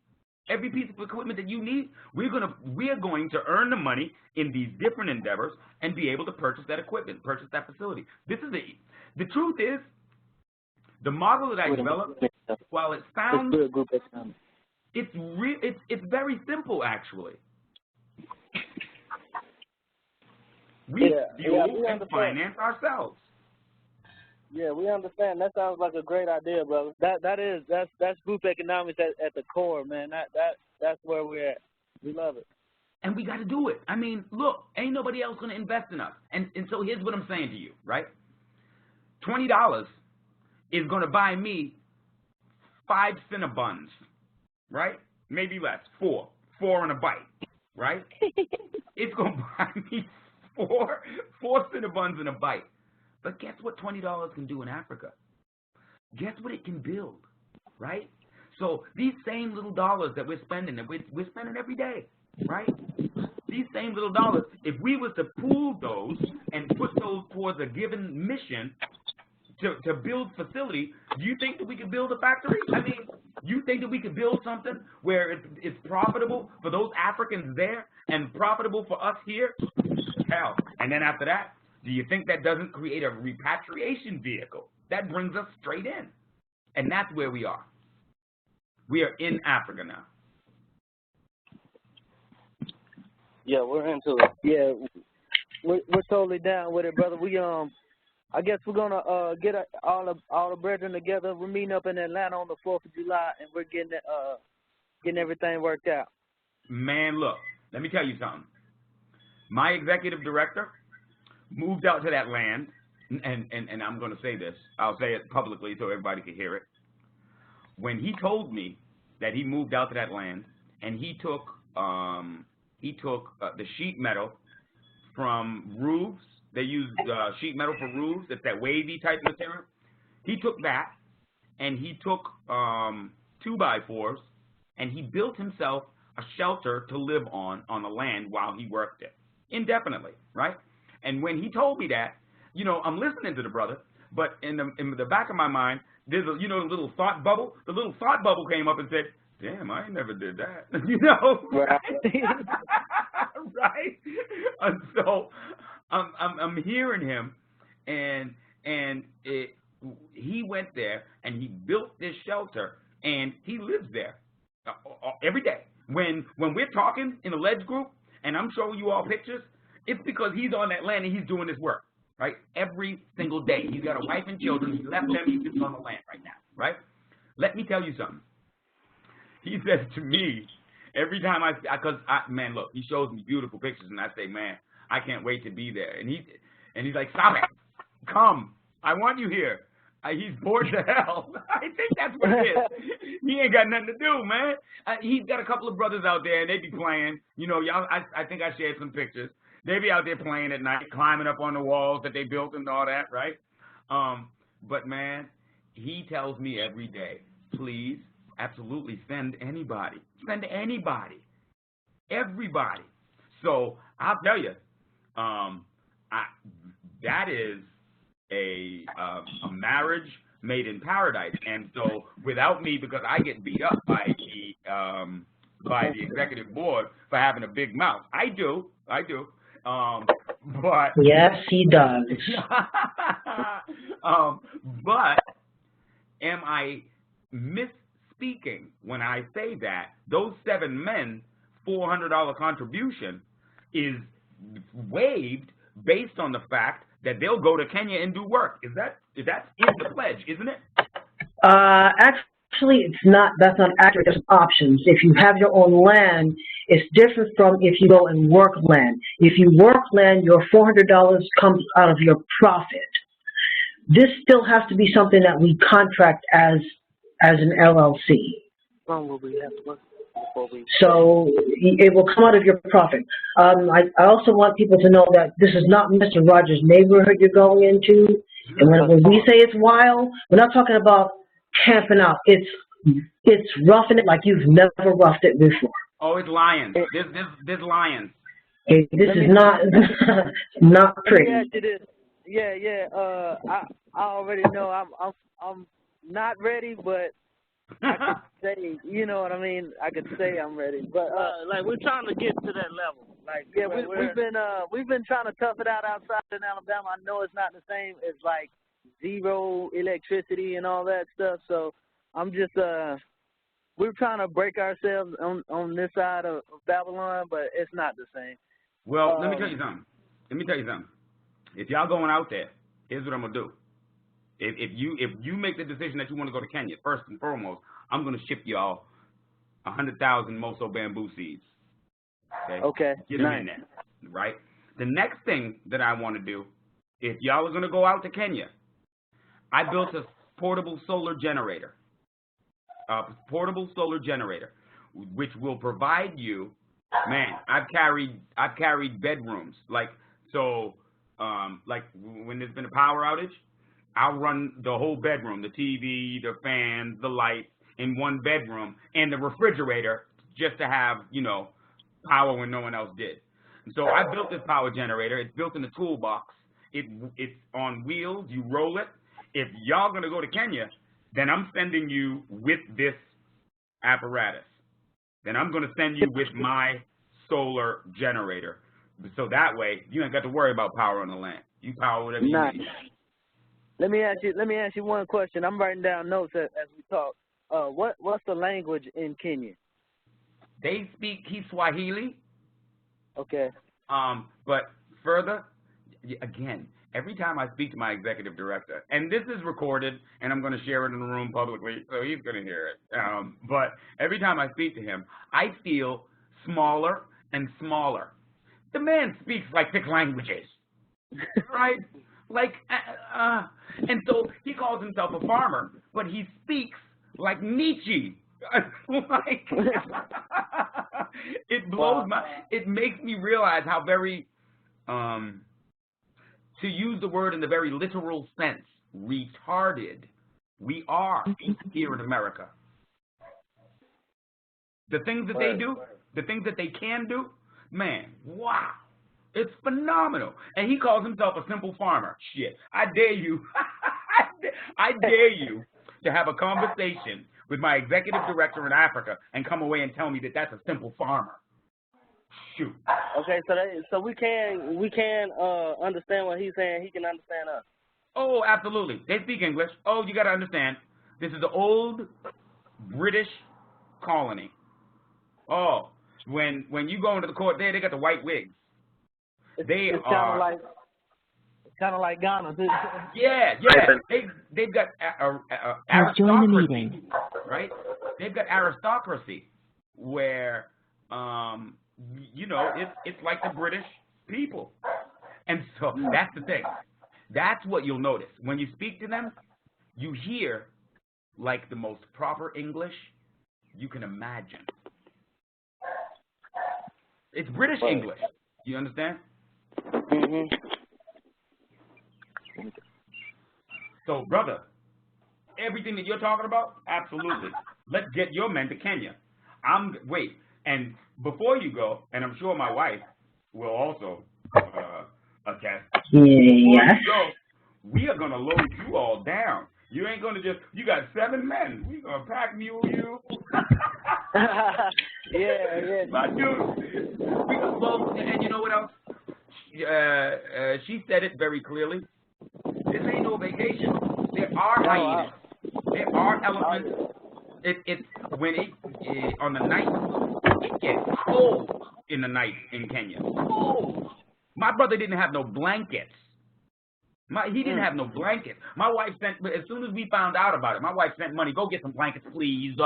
every piece of equipment that you need. We're going to earn the money in these different endeavors and be able to purchase that equipment, purchase that facility. This is the truth is, the model that I developed, while it sounds, it's very simple actually. We fuel and finance ourselves. Yeah, we understand. That sounds like a great idea, brother. That's group economics at the core, man. That's where we're at. We love it. And we got to do it. I mean, look, ain't nobody else going to invest in us. And so here's what I'm saying to you, right? $20 is going to buy me 5 Cinnabons, right? Maybe less, 4 and a bite, right? It's going to buy me 4 Cinnabons and a bite. But guess what $20 can do in Africa? Guess what it can build, right? So these same little dollars that we're spending every day, right? These same little dollars, if we was to pool those and put those towards a given mission to build facility, do you think that we could build a factory? I mean, you think that we could build something where it's profitable for those Africans there and profitable for us here? Hell. And then after that, do you think that doesn't create a repatriation vehicle? That brings us straight in. And that's where we are. We are in Africa now. Yeah, we're into it. Yeah, we're totally down with it, brother. I guess we're gonna get all the brethren together. We're meeting up in Atlanta on the 4th of July, and we're getting everything worked out. Man, look, let me tell you something. My executive director moved out to that land, and I'm going to say this. I'll say it publicly so everybody can hear it. When he told me that he moved out to that land, and he took the sheet metal from roofs. They use sheet metal for roofs. It's that wavy type material. He took that, and he took 2x4s, and he built himself a shelter to live on the land while he worked it, indefinitely, right? And when he told me that, you know, I'm listening to the brother, but in the back of my mind, there's a, you know, a little thought bubble. The little thought bubble came up and said, damn, I ain't never did that, you know? Right. Right? And so I'm hearing him, and he went there and he built this shelter, and he lives there every day. When we're talking in the Ledge Group, and I'm showing you all pictures, it's because he's on that land and he's doing this work, right? Every single day. He's got a wife and children. He left them. He's just on the land right now, right? Let me tell you something. He says to me every time man, look, he shows me beautiful pictures, and I say, man, I can't wait to be there. And he's like, stop it, come, I want you here. He's bored to hell. I think that's what it is. He ain't got nothing to do, man. He's got a couple of brothers out there, and they be playing. You know, y'all. I think I shared some pictures. They be out there playing at night, climbing up on the walls that they built and all that, right? But man, he tells me every day, please, absolutely send anybody. Send anybody. Everybody. So I'll tell you, that is a marriage made in paradise. And so without me, because I get beat up by the executive board for having a big mouth. I do. But yes, he does. But am I misspeaking when I say that those 7 men, $400 contribution is waived based on the fact that they'll go to Kenya and do work? Is that in the pledge, isn't it? Actually, it's not. That's not accurate. There's options. If you have your own land, it's different from if you go and work land. If you work land, your $400 comes out of your profit. This still has to be something that we contract as an LLC. When will we have to work? So it will come out of your profit. I also want people to know that this is not Mr. Rogers' neighborhood you're going into. And when we say it's wild, we're not talking about camping out. It's roughing it like you've never roughed it before. Oh, it's lions. There's lions. This is not pretty. Yeah. I already know I'm not ready, but I could say, you know what I mean? I could say I'm ready, but like we're trying to get to that level. Like yeah, we've been trying to tough it out outside in Alabama. I know it's not the same as like zero electricity and all that stuff. So I'm just we're trying to break ourselves on this side of Babylon, but it's not the same. Well, let me tell you something. If y'all going out there, here's what I'm gonna do. If you make the decision that you want to go to Kenya, first and foremost, I'm going to ship y'all 100,000 Moso bamboo seeds. Okay. Get them in there, right? The next thing that I want to do, if y'all are going to go out to Kenya, I built a portable solar generator. Which will provide you, man. I've carried bedrooms, like when there's been a power outage. I'll run the whole bedroom, the TV, the fans, the lights in one bedroom, and the refrigerator just to have, you know, power when no one else did. And so I built this power generator. It's built in a toolbox. It's on wheels. You roll it. if y'all going to go to Kenya, then I'm sending you with this apparatus. Then I'm going to send you with my solar generator. So that way, you ain't got to worry about power on the land. You power whatever you need. Let me ask you one question. I'm writing down notes as we talk. What's the language in Kenya? They speak Kiswahili. Okay. But further, again, every time I speak to my executive director, and this is recorded, and I'm going to share it in the room publicly, so he's going to hear it. But every time I speak to him, I feel smaller and smaller. The man speaks like 6 languages, right? Like, and so he calls himself a farmer, but he speaks like Nietzsche. Like, it blows it makes me realize how very, to use the word in the very literal sense, retarded we are here in America. The things that they do, the things that they can do, man, wow. It's phenomenal. And he calls himself a simple farmer. Shit, I dare you. I dare you to have a conversation with my executive director in Africa and come away and tell me that that's a simple farmer. Shoot. Okay, so we can understand what he's saying. He can understand us. Oh, absolutely. They speak English. Oh, you got to understand. This is the old British colony. Oh, when you go into the court there, they got the white wigs. It's kind of like Ghana. Yeah. They've got aristocracy, right? They've got aristocracy where, you know, it's like the British people. And so that's the thing. That's what you'll notice. When you speak to them, you hear like the most proper English you can imagine. It's British English. You understand? Mm-hmm. So, brother, everything that you're talking about, absolutely. Let's get your men to Kenya. Wait, and before you go, and I'm sure my wife will also attest. Before you go, we are going to load you all down. You ain't going to you got 7 men. We're going to pack mule you. Yeah. My dude. Well, and you know what else? She said it very clearly. This ain't no vacation. There are hyenas. There are elephants. It's when on the night, it gets cold in the night in Kenya. Cold. My brother didn't have no blankets. He didn't have no blankets. My wife sent, as soon as we found out about it, my wife sent money. Go get some blankets, please.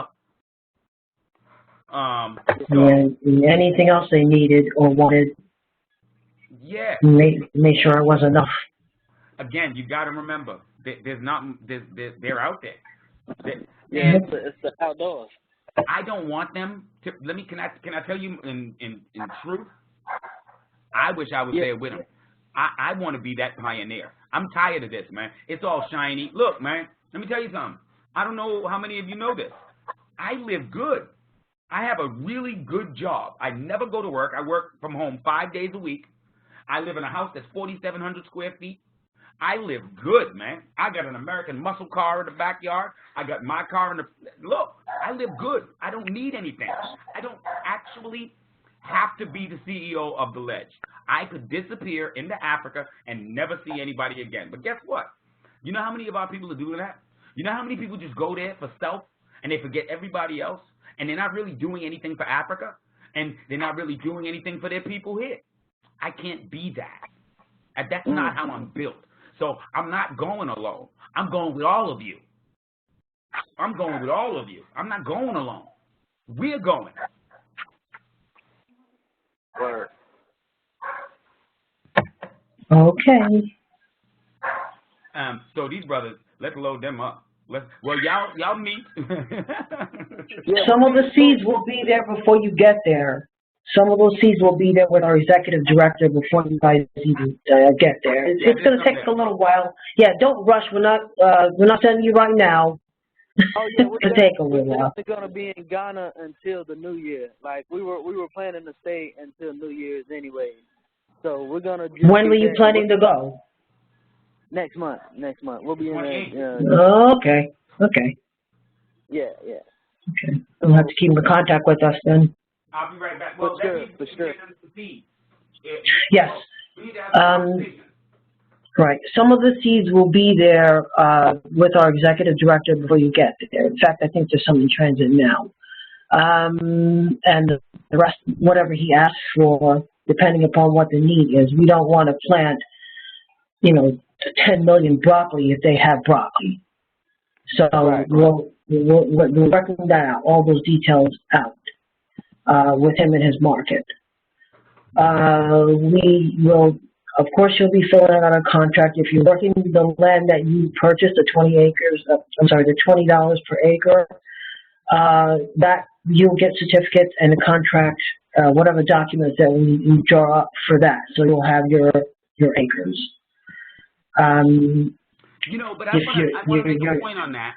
Anything else they needed or wanted, make sure it was enough. Again, you got to remember, they're out there. It's the outdoors. I don't want them to. Can I tell you in truth? I wish I was there with them. I want to be that pioneer. I'm tired of this, man. It's all shiny. Look, man, let me tell you something. I don't know how many of you know this. I live good. I have a really good job. I never go to work. I work from home 5 days a week. I live in a house that's 4,700 square feet. I live good, man. I got an American muscle car in the backyard. I got my car in the... Look, I live good. I don't need anything. I don't actually have to be the CEO of the Ledge. I could disappear into Africa and never see anybody again. But guess what? You know how many of our people are doing that? You know how many people just go there for self and they forget everybody else? And they're not really doing anything for Africa? And they're not really doing anything for their people here? I can't be that. And that's not how I'm built. So I'm not going alone. I'm going with all of you. I'm going with all of you. I'm not going alone. We're going. Word. Okay. So these brothers, let's load them up. Y'all meet. Some of the seeds will be there before you get there. Some of those seeds will be there with our executive director before you guys even get there. It's going to take a little while. Yeah, don't rush. We're not sending you right now. Oh yeah, to take a little while. We're gonna be in Ghana until the New Year. Like we were planning to stay until New Year's anyway. So we're gonna. When were you planning to go? Next month. We'll be in there. Okay. Okay. Yeah. Okay. You'll have to keep in contact with us then. I'll be right back. Well, for sure. Yes. We need to have a conversation. Right. Some of the seeds will be there with our executive director before you get there. In fact, I think there's some in transit now. And the rest, whatever he asks for, depending upon what the need is. We don't want to plant, 10 million broccoli if they have broccoli. So right. we're working that out, all those details out with him in his market. We will, of course, you'll be filling out a contract. If you're working the land that you purchased, the the $20 per acre, that you'll get certificates and a contract, whatever documents that we draw up for that. So you'll have your acres. But I want to make a point on that,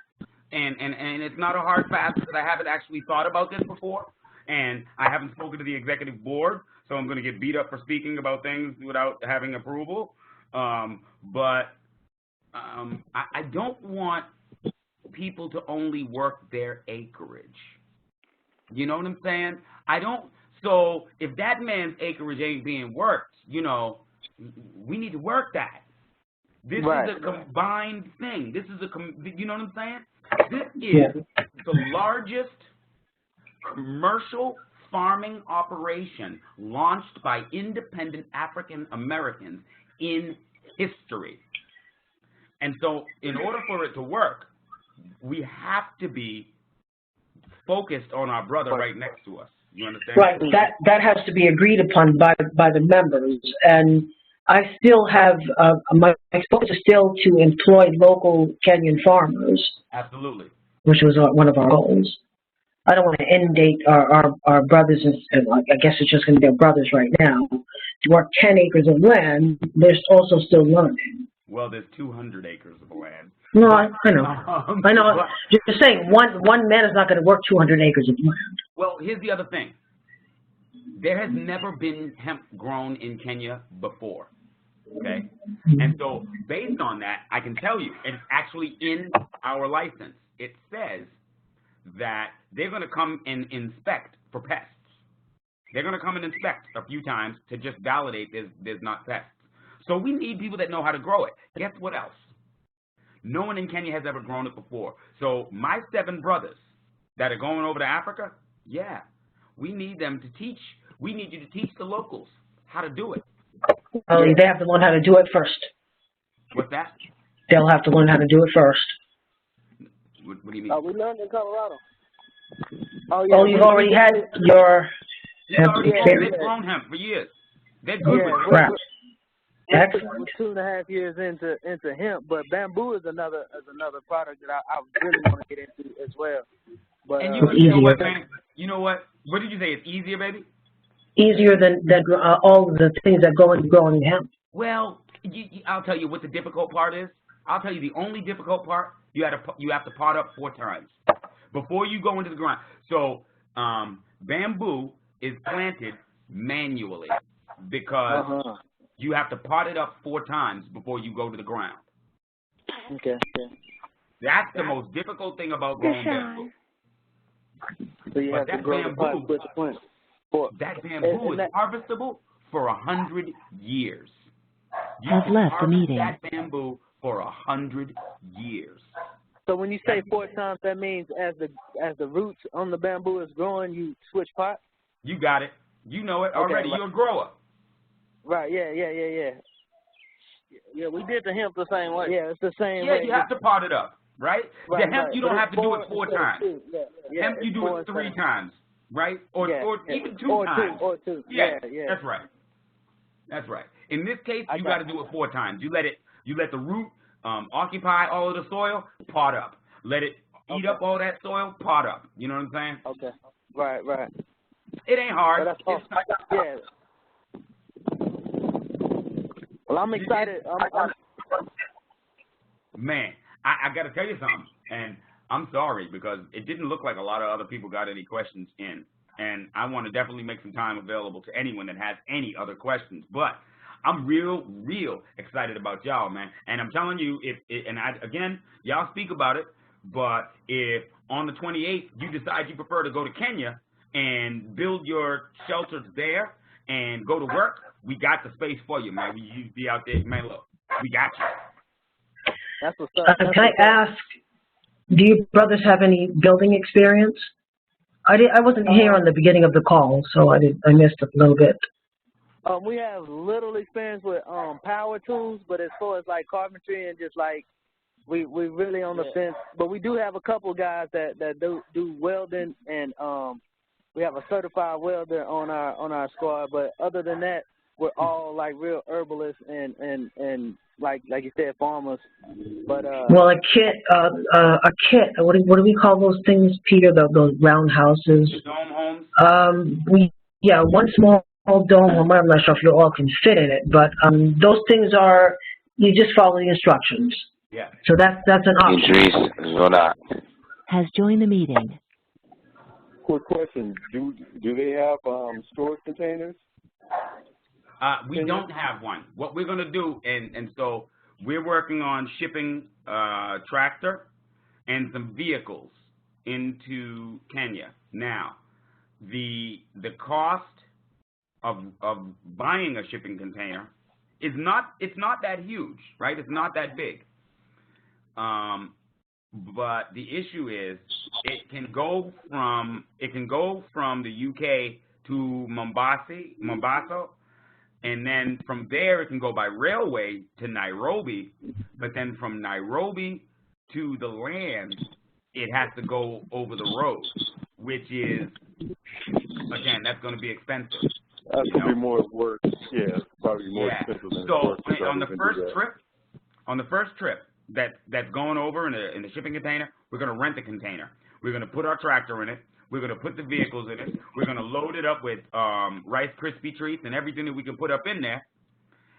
and it's not a hard pass because I haven't actually thought about this before, and I haven't spoken to the executive board, so I'm going to get beat up for speaking about things without having approval. But I don't want people to only work their acreage. You know what I'm saying? So if that man's acreage ain't being worked, we need to work that. This is a combined thing. This is you know what I'm saying? This is the largest commercial farming operation launched by independent African Americans in history. And so in order for it to work, we have to be focused on our brother right next to us. You understand? Right. That has to be agreed upon by the members. And I still have, my focus is still to employ local Kenyan farmers. Absolutely. Which was one of our goals. I don't want to inundate our brothers, and I guess it's just going to be our brothers right now. To work 10 acres of land, there's also still learning. Well, there's 200 acres of land. No, I know. I know. Just saying, one man is not going to work 200 acres of land. Well, here's the other thing. There has never been hemp grown in Kenya before. Okay? And so, based on that, I can tell you, it's actually in our license. It says that they're going to come and inspect for pests. They're going to come and inspect a few times to just validate there's not pests. So we need people that know how to grow it. Guess what else? No one in Kenya has ever grown it before. So my 7 brothers that are going over to Africa, we need them to teach. We need you to teach the locals how to do it. They have to learn how to do it first. What's that? They'll have to learn how to do it first. What do you mean? We learned in Colorado. You've already had your hemp experience. They've grown hemp for years. They're good with it. Excellent. We're 2.5 years into hemp, but bamboo is another product that I really want to get into as well. But and you know what, man? You know what? What did you say? It's easier, baby? Easier than all the things that go into growing hemp. Well, I'll tell you what the difficult part is. I'll tell you the only difficult part. You have to pot up 4 times before you go into the ground. So bamboo is planted manually because you have to pot it up 4 times before you go to the ground. Okay. That's the most difficult thing about growing bamboo. So you have to grow the pot with the plant. That bamboo is harvestable for 100 years. You Has can left the harvest meeting. that bamboo for 100 years. So when you say 4 times, that means as the roots on the bamboo is growing, you switch pot? You got it. You know it already. You're a grower. Right. Yeah. Yeah, we did the hemp the same way. Yeah, it's the same way. Yeah, you have to pot it up, right? The hemp, you don't have to do it 4 times. Yeah, hemp, you do it 3 times, right? Or even 2 times. Or two. Yeah, that's right. That's right. In this case, you got to do it 4 times. You let the root occupy all of the soil, pot up. Let it eat up all that soil, pot up. You know what I'm saying? Okay. Right. It ain't hard. Yeah. Well, I'm excited. Man, I got to tell you something, and I'm sorry because it didn't look like a lot of other people got any questions in, and I want to definitely make some time available to anyone that has any other questions. But I'm real excited about y'all, man. And I'm telling you, again, y'all speak about it, but if on the 28th you decide you prefer to go to Kenya and build your shelters there and go to work, we got the space for you, man. You be out there, man. Look, we got you. That's what's up. Can I ask, do you brothers have any building experience? I wasn't here on the beginning of the call, so I missed a little bit. We have little experience with power tools, but as far as like carpentry and just like we really on the fence. But we do have a couple guys that do welding, and we have a certified welder on our squad. But other than that, we're all like real herbalists and like you said, farmers. But well, a kit. What do we call those things, Peter? Those round houses. Dome homes. One small dome home. I'm not sure if you all can fit in it, but those things are, you just follow the instructions. Yeah. So that's an option. Idris has joined the meeting. Quick question: Do they have storage containers? We don't have one. What we're gonna do, and so we're working on shipping tractor and some vehicles into Kenya. Now, the cost of buying a shipping container is not that huge, right? It's not that big. But the issue is it can go from the UK to Mombasa, and then from there it can go by railway to Nairobi, but then from Nairobi to the land it has to go over the road, which is, again, that's going to be expensive. That's going to be more work. Yeah, probably more expensive than so work. on the first trip that's going over in the shipping container, we're going to rent the container. We're going to put our tractor in it. We're going to put the vehicles in it. We're going to load it up with Rice Krispie treats and everything that we can put up in there.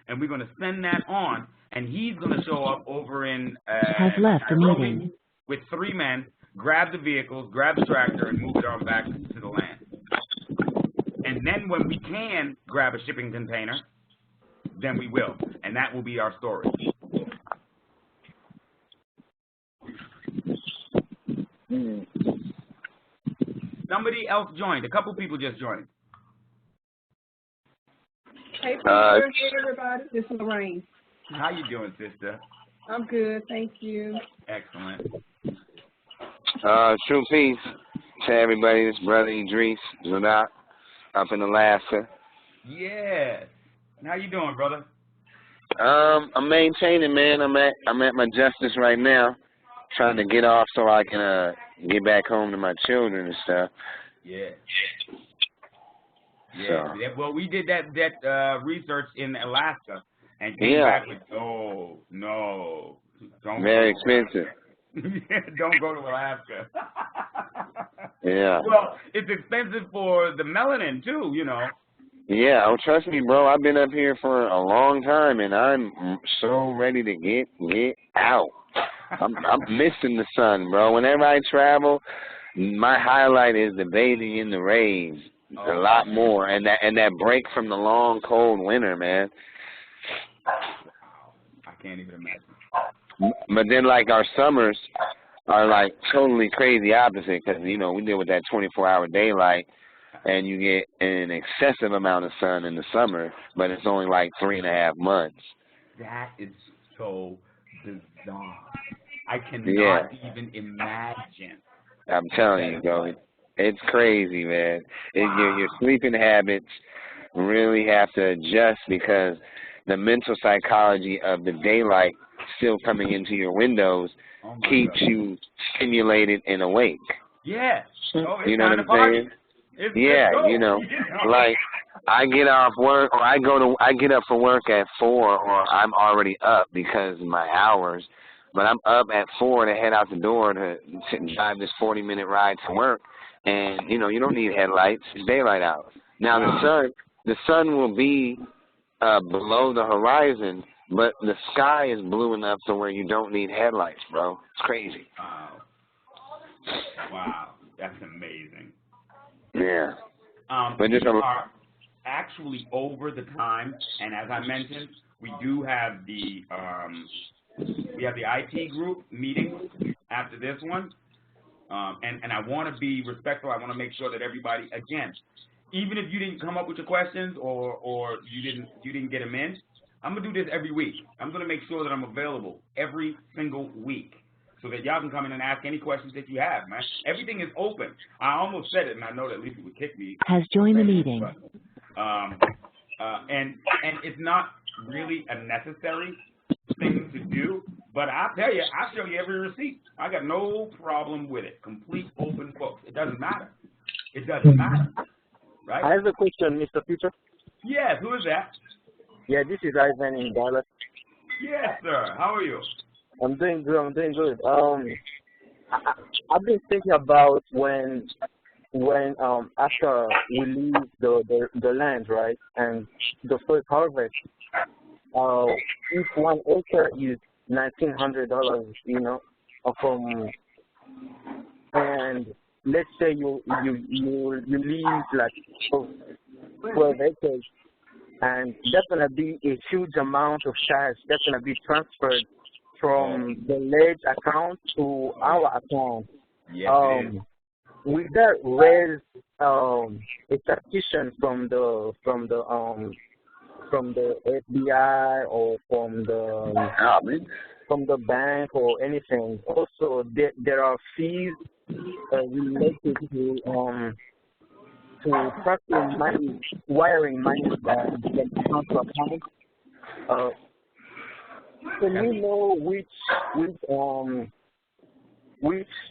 And we're going to send that on. And he's going to show up over in has left the meeting with 3 men, grab the vehicles, grab the tractor, and move it on back to the land. And then when we can grab a shipping container, then we will. And that will be our storage. Somebody else joined. A couple people just joined. Hey, Peter. Hey, everybody. This is Lorraine. How you doing, sister? I'm good. Thank you. Excellent. True peace to everybody. This brother Idris Zunak up in Alaska. Yes. How you doing, brother? I'm maintaining, man. I'm at my justice right now, trying to get off so I can get back home to my children and stuff. Yeah. So. Yeah. Well, we did that research in Alaska and came back with, oh, no. Don't very expensive. Don't go to Alaska. Yeah. Well, it's expensive for the melanin, too, you know. Yeah, oh, trust me, bro. I've been up here for a long time, and I'm so ready to get out. I'm missing the sun, bro. Whenever I travel, my highlight is the bathing in the rays. A lot more, and that break from the long, cold winter, man. I can't even imagine. But then, like, our summers are, like, totally crazy opposite because, you know, we deal with that 24-hour daylight, and you get an excessive amount of sun in the summer, but it's only, like, 3.5 months. That is so bizarre. I cannot even imagine. I'm telling you, bro. It's crazy, man. Your sleeping habits really have to adjust because the mental psychology of the daylight still coming into your windows keeps you stimulated and awake. Yeah. Oh, you know what I'm saying? You know, like I get off work or I get up for work at 4 or I'm already up because of my hours, but I'm up at 4 to head out the door to drive this 40-minute ride to work. And, you know, you don't need headlights. It's daylight out. Now, the sun will be below the horizon, but the sky is blue enough to where you don't need headlights, bro. It's crazy. Wow. That's amazing. Yeah. But just actually over the time, and as I mentioned, we do have the IT group meeting after this one, and I want to be respectful. I want to make sure that everybody, again, even if you didn't come up with your questions or you didn't get them in, I'm gonna do this every week. I'm gonna make sure that I'm available every single week, so that y'all can come in and ask any questions that you have, man. Everything is open. I almost said it, and I know that Lisa would kick me. Has joined the meeting. But, and it's not really a necessary thing to do, but I'll tell you, I'll show you every receipt. I got no problem with it. Complete open books. It doesn't matter. It doesn't matter, right? I have a question, Mr. Peter. Yes, who is that? Yeah, this is Ivan in Dallas. Yes, sir. How are you? I'm doing good. I'm doing good. I've been thinking about when after we leave the land, right, and the first harvest, if 1 acre is $1,900, you know, and let's say you leave like 12 acres, and that's gonna be a huge amount of cash that's gonna be transferred from the Ledge account to our account. Yes, will that raise a suspicion from the FBI or from the bank or anything? Also, there are fees related to tracking money, wiring money from account to account. Can we know which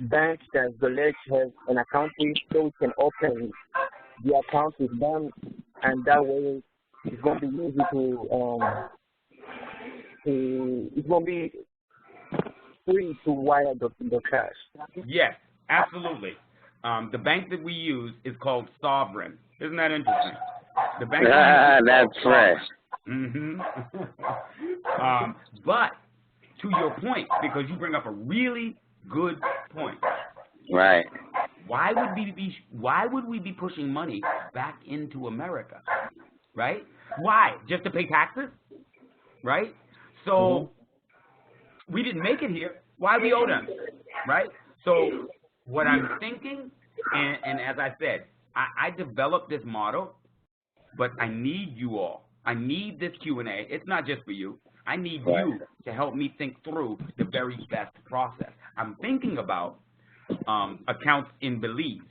bank does the Ledge have an account with, so we can open the account with them, and that way it's going to be easy it's going to be free to wire the cash? Yes, absolutely. The bank that we use is called Sovereign. Isn't that interesting? The bank that's fresh. But to your point, because you bring up a really good point. Right. Why would we be pushing money back into America? Right? Why? Just to pay taxes? Right? So we didn't make it here. Why we owe them? Right? So what I'm thinking, and as I said, I developed this model, but I need you all. I need this Q&A. It's not just for you. I need you to help me think through the very best process. I'm thinking about accounts in Belize.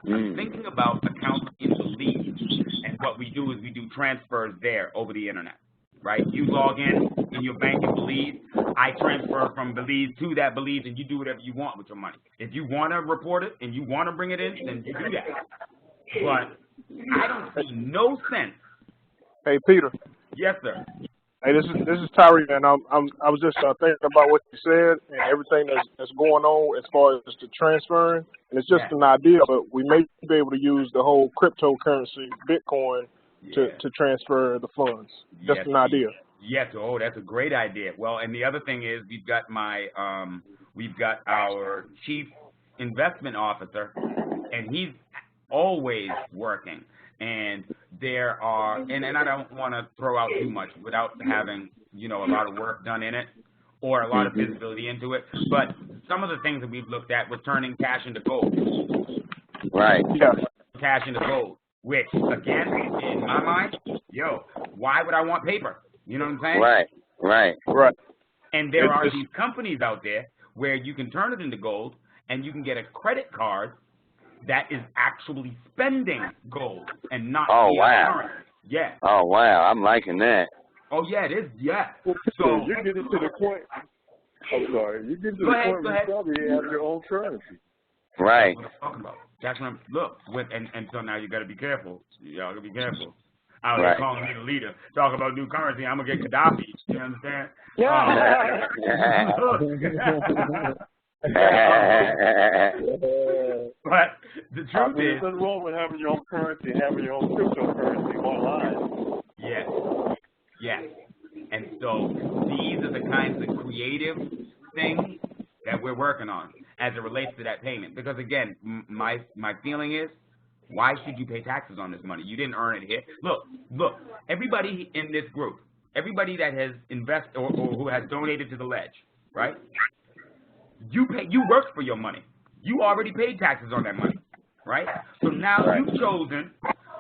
I'm thinking about accounts in Belize, and what we do is we do transfers there over the internet, right? You log in your bank in Belize, I transfer from Belize to that Belize, and you do whatever you want with your money. If you want to report it and you want to bring it in, then you do that. But I don't see no sense. Hey, Peter. Yes, sir. Hey, this is Tyree, and I was just thinking about what you said and everything that's going on as far as the transferring, and it's just an idea, but we may be able to use the whole cryptocurrency, Bitcoin, to transfer the funds. Just an idea. Yes. Oh, that's a great idea. Well, and the other thing is we've got our chief investment officer, and he's always working. And there are, and I don't want to throw out too much without having, a lot of work done in it or a lot of visibility into it. But some of the things that we've looked at was turning cash into gold. Right. Yeah. Cash into gold, which, again, in my mind, why would I want paper? You know what I'm saying? Right. And there are these companies out there where you can turn it into gold and you can get a credit card that is actually spending gold and not currency. Yeah. Oh, wow. I'm liking that. Oh, yeah, it is. Yeah. So you're getting to the point. I'm sorry. You're getting to the point where you probably have your own currency. Right. That's what I'm talking about. That's what and so now you got to be careful. Y'all got to be careful. Out here calling me the leader, talk about new currency. I'm gonna get Gaddafi. You understand? But the truth is, nothing wrong with having your own currency and having your own cryptocurrency online. Yes. And so these are the kinds of creative things that we're working on as it relates to that payment. Because again, my feeling is Why should you pay taxes on this money? You didn't earn it here. Look, everybody in this group, everybody that has invested or who has donated to the Ledge, right? You worked for your money. You already paid taxes on that money, right? So now you've chosen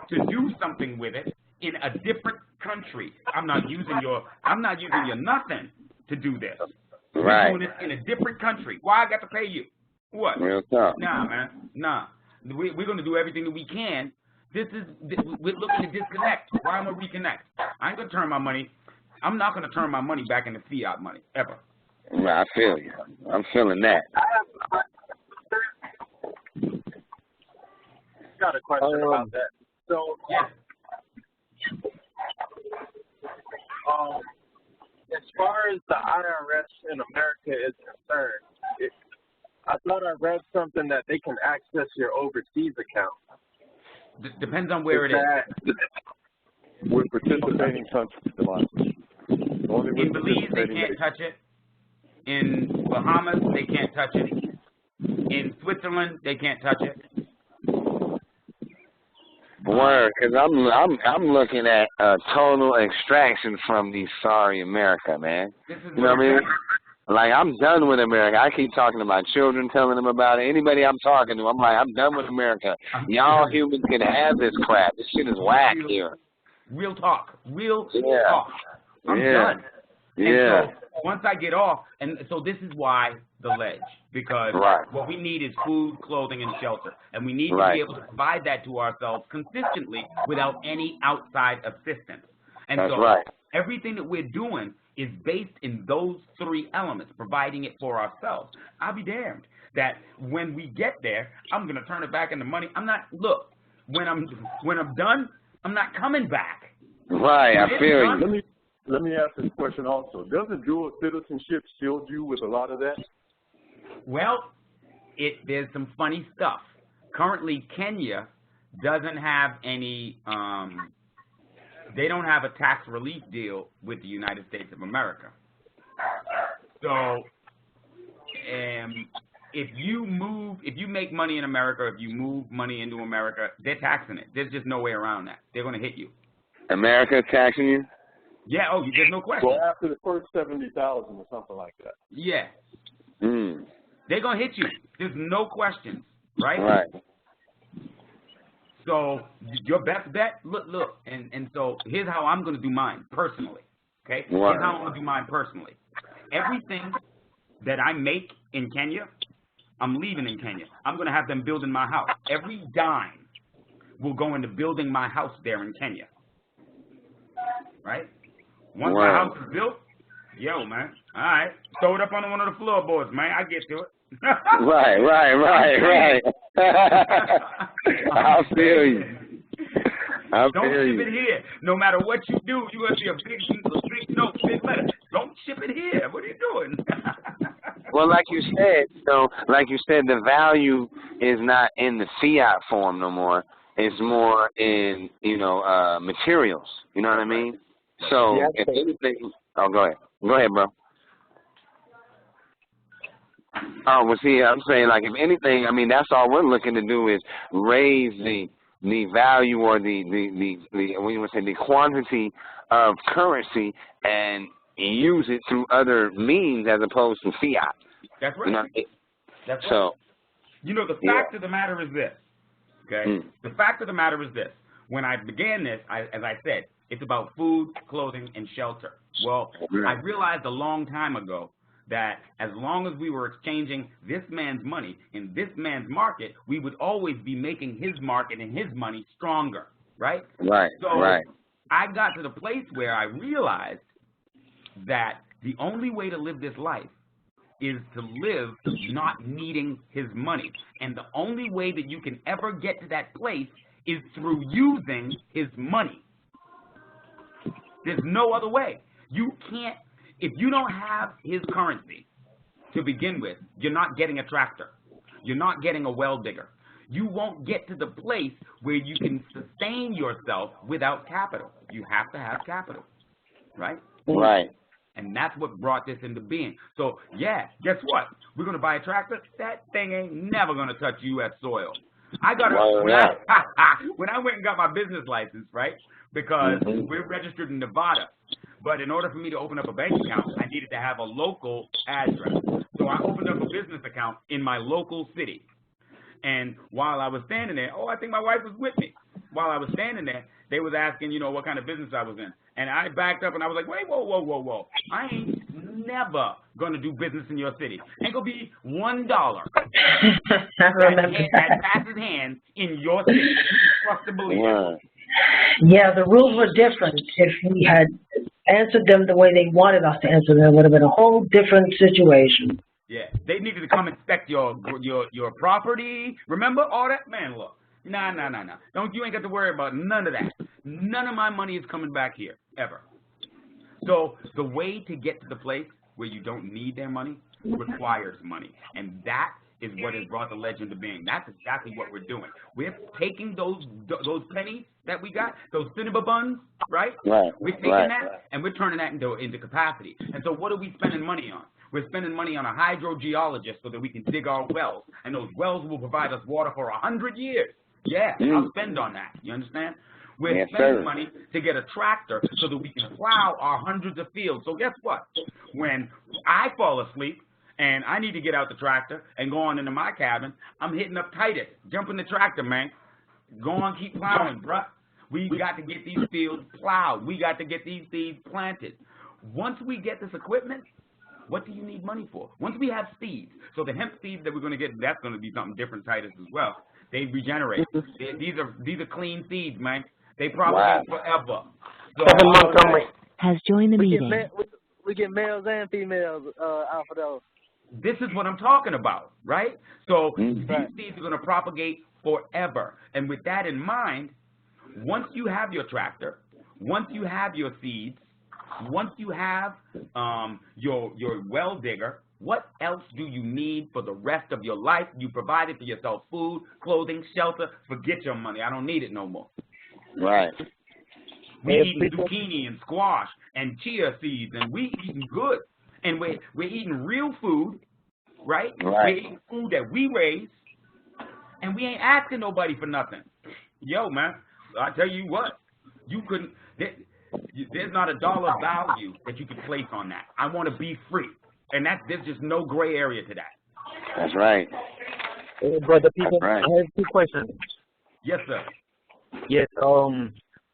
to do something with it in a different country. I'm not using your nothing to do this. Right. We're doing this in a different country. Why I got to pay you? What? Real tough. Nah, man. Nah. We're going to do everything that we can. We're looking to disconnect. Why am I reconnect? I ain't going to turn my money. I'm not going to turn my money back into fiat money, ever. Right, I feel you. I'm feeling that. Got a question about that. So, as far as the IRS in America is concerned, I thought I read something that they can access your overseas account. Depends on where it is. With participating countries, in Belize, they can't touch it. In Bahamas, they can't touch it. In Switzerland, they can't touch it. Word, because I'm looking at total extraction from the sorry America, man. You know what I mean? Like, I'm done with America. I keep talking to my children, telling them about it. Anybody I'm talking to, I'm like, I'm done with America. Y'all humans can have this crap. This shit is whack here. Real talk. Real talk. I'm done. Yeah. And so once I get off, and so this is why the Ledge, because what we need is food, clothing, and shelter. And we need to be able to provide that to ourselves consistently without any outside assistance. And everything that we're doing is based in those three elements, providing it for ourselves. I'll be damned that when we get there, I'm going to turn it back into money. I'm not, look, when I'm done, I'm not coming back. Right, I feel you. Let me ask this question also. Doesn't dual citizenship shield you with a lot of that? Well, there's some funny stuff. Currently, Kenya doesn't have any, they don't have a tax relief deal with the United States of America. So, if you make money in America, if you move money into America, they're taxing it. There's just no way around that. They're going to hit you. America taxing you? Yeah, there's no question. Well, after the first 70,000 or something like that. Yeah. They're going to hit you. There's no question, right? Right. So your best bet, look, and so here's how I'm going to do mine personally, okay? Here's how I'm going to do mine personally. Everything that I make in Kenya, I'm leaving in Kenya. I'm going to have them building my house. Every dime will go into building my house there in Kenya, right? Once my house is built, man, all right, throw it up on one of the floorboards, man. I get to it. Right. I feel you. Don't ship it here. No matter what you do, you're going to see a big letter. Don't ship it here. What are you doing? Well, like you said, the value is not in the fiat form no more. It's more in, materials. You know what I mean? So, if anything, go ahead. Go ahead, bro. I'm saying, like, if anything, I mean, that's all we're looking to do is raise the value or the quantity of currency and use it through other means as opposed to fiat. That's right. That's right. So, the fact of the matter is this, okay? The fact of the matter is this. When I began this, as I said, it's about food, clothing, and shelter. Well, I realized a long time ago that as long as we were exchanging this man's money in this man's market, we would always be making his market and his money stronger, right? Right, so I got to the place where I realized that the only way to live this life is to live not needing his money. And the only way that you can ever get to that place is through using his money. There's no other way. You can't, if you don't have his currency to begin with, you're not getting a tractor. You're not getting a well digger. You won't get to the place where you can sustain yourself without capital. You have to have capital, right? Right. And that's what brought this into being. So, guess what? We're going to buy a tractor. That thing ain't never going to touch U.S. soil. I got when I went and got my business license, right? Because we're registered in Nevada. But in order for me to open up a bank account, I needed to have a local address. So I opened up a business account in my local city. And while I was standing there, I think my wife was with me. While I was standing there, they was asking, what kind of business I was in. And I backed up and I was like, wait, whoa. I ain't never going to do business in your city. Ain't going to be $1 that passes hands in your city. Trust and believe it. Yeah, the rules were different. If we had answered them the way they wanted us to answer them, it would have been a whole different situation. Yeah, they needed to come inspect your property. Remember all that? Man, look. Nah. You ain't got to worry about none of that. None of my money is coming back here, ever. So the way to get to the place where you don't need their money requires money. And that is what has brought the Ledge into being. That's exactly what we're doing. We're taking those pennies that we got, those cinema buns, right? We're taking that and we're turning that into capacity. And so what are we spending money on? We're spending money on a hydrogeologist so that we can dig our wells. And those wells will provide us water for 100 years. Yeah, I'll spend on that. You understand? We're spending money to get a tractor so that we can plow our hundreds of fields. So guess what? When I fall asleep and I need to get out the tractor and go on into my cabin, I'm hitting up Titus. Jump in the tractor, man. Go on, keep plowing, bruh. We got to get these fields plowed. We got to get these seeds planted. Once we get this equipment, what do you need money for? Once we have seeds, so the hemp seeds that we're going to get, that's going to be something different, Titus, as well. They regenerate. These are clean seeds, man. They propagate forever. So, has joined the meeting. We get males and females out of those. This is what I'm talking about, right? So these seeds are going to propagate forever. And with that in mind, once you have your tractor, once you have your seeds, once you have your well digger, what else do you need for the rest of your life? You provided for yourself food, clothing, shelter. Forget your money. I don't need it no more. Right. We eating zucchini and squash and chia seeds, and we eating good. And we're eating real food, right? We're eating food that we raise, and we ain't asking nobody for nothing. Yo, man, I tell you what, you couldn't. There's not a dollar value that you could place on that. I want to be free. And there's just no gray area to that. That's right. Brother Peter, I have two questions. Yes, sir. Yes.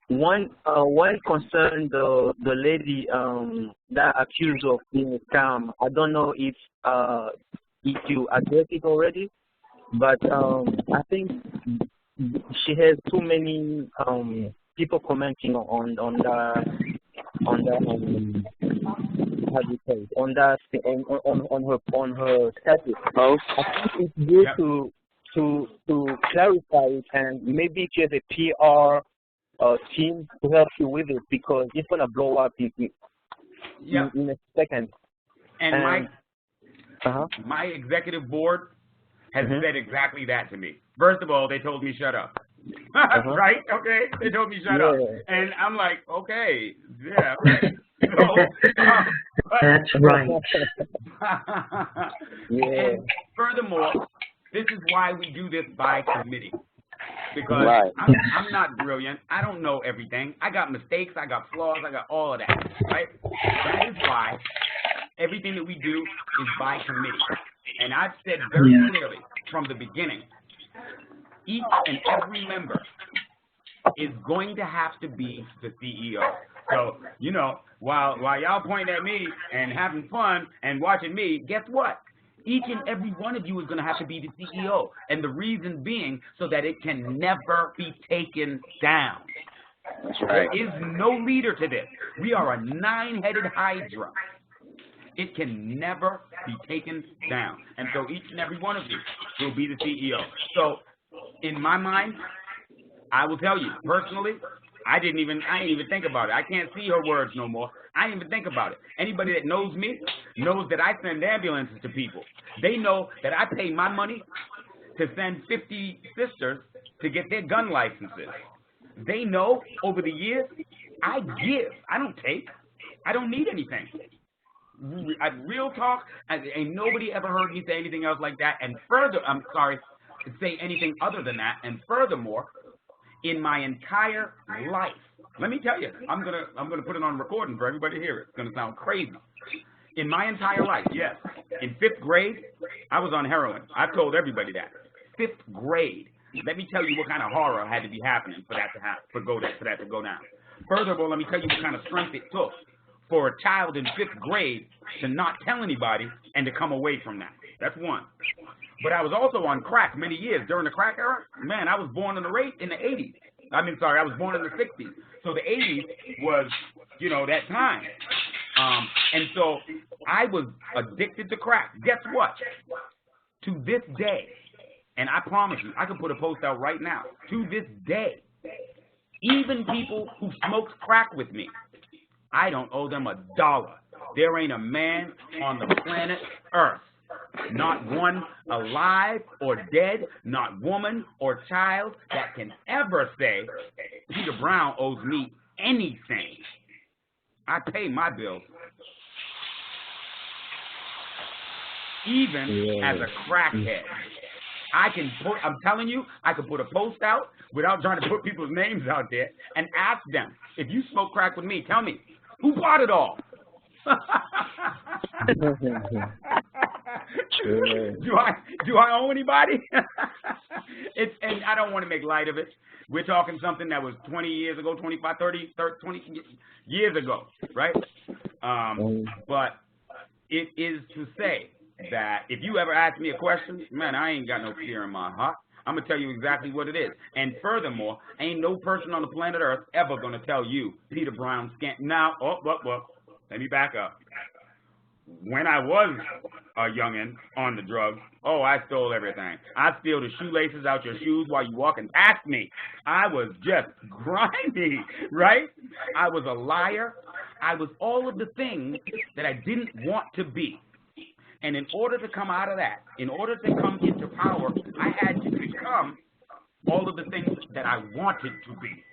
One concern the lady that accused of being a scam. I don't know if you addressed it already, but I think she has too many people commenting on her status. I think it's good to clarify it, and maybe she has a PR team to help you with it, because it's gonna blow up in a second. And my executive board has said exactly that to me. First of all, they told me shut up. Right? Okay? They told me shut up. And I'm like, okay, yeah. So, that's right. And furthermore, this is why we do this by committee. Because I'm not brilliant. I don't know everything. I got mistakes. I got flaws. I got all of that. Right? That is why everything that we do is by committee. And I've said very clearly from the beginning, each and every member is going to have to be the CEO. So, while y'all point at me and having fun and watching me, guess what? Each and every one of you is going to have to be the CEO. And the reason being so that it can never be taken down. That's right. There is no leader to this. We are a 9-headed hydra. It can never be taken down. And so each and every one of you will be the CEO. So in my mind, I will tell you, personally, I didn't even think about it. I can't see her words no more. I didn't even think about it. Anybody that knows me knows that I send ambulances to people. They know that I pay my money to send 50 sisters to get their gun licenses. They know over the years, I give. I don't take. I don't need anything. Real talk, ain't nobody ever heard me say anything else like that. And say anything other than that. And furthermore, in my entire life, let me tell you, I'm gonna put it on recording for everybody to hear it. It's gonna sound crazy. In my entire life, yes. In 5th grade, I was on heroin. I've told everybody that. 5th grade. Let me tell you what kind of horror had to be happening for that to happen, for that to go down. Furthermore, let me tell you what kind of strength it took for a child in 5th grade to not tell anybody and to come away from that. That's one. But I was also on crack many years during the crack era. Man, I was born in the 80s. I was born in the 60s. So the 80s was, that time. And so I was addicted to crack. Guess what? To this day, and I promise you, I can put a post out right now. To this day, even people who smoked crack with me, I don't owe them $1. There ain't a man on the planet Earth, not one alive or dead, not woman or child, that can ever say Peter Brown owes me anything. I pay my bills. Even as a crackhead. I'm telling you, I can put a post out without trying to put people's names out there and ask them, if you smoke crack with me, tell me, who bought it all? Do I owe anybody? And I don't want to make light of it. We're talking something that was 20 years ago, 25, 30, 20 years ago, right? But it is to say that if you ever ask me a question, man, I ain't got no fear in my heart. I'm going to tell you exactly what it is. And furthermore, ain't no person on the planet Earth ever going to tell you Peter Brown scam. Now, let me back up. When I was a youngin' on the drugs, I stole everything. I steal the shoelaces out your shoes while you walking past me. I was just grimy, right? I was a liar. I was all of the things that I didn't want to be. And in order to come out of that, in order to come into power, I had to become all of the things that I wanted to be.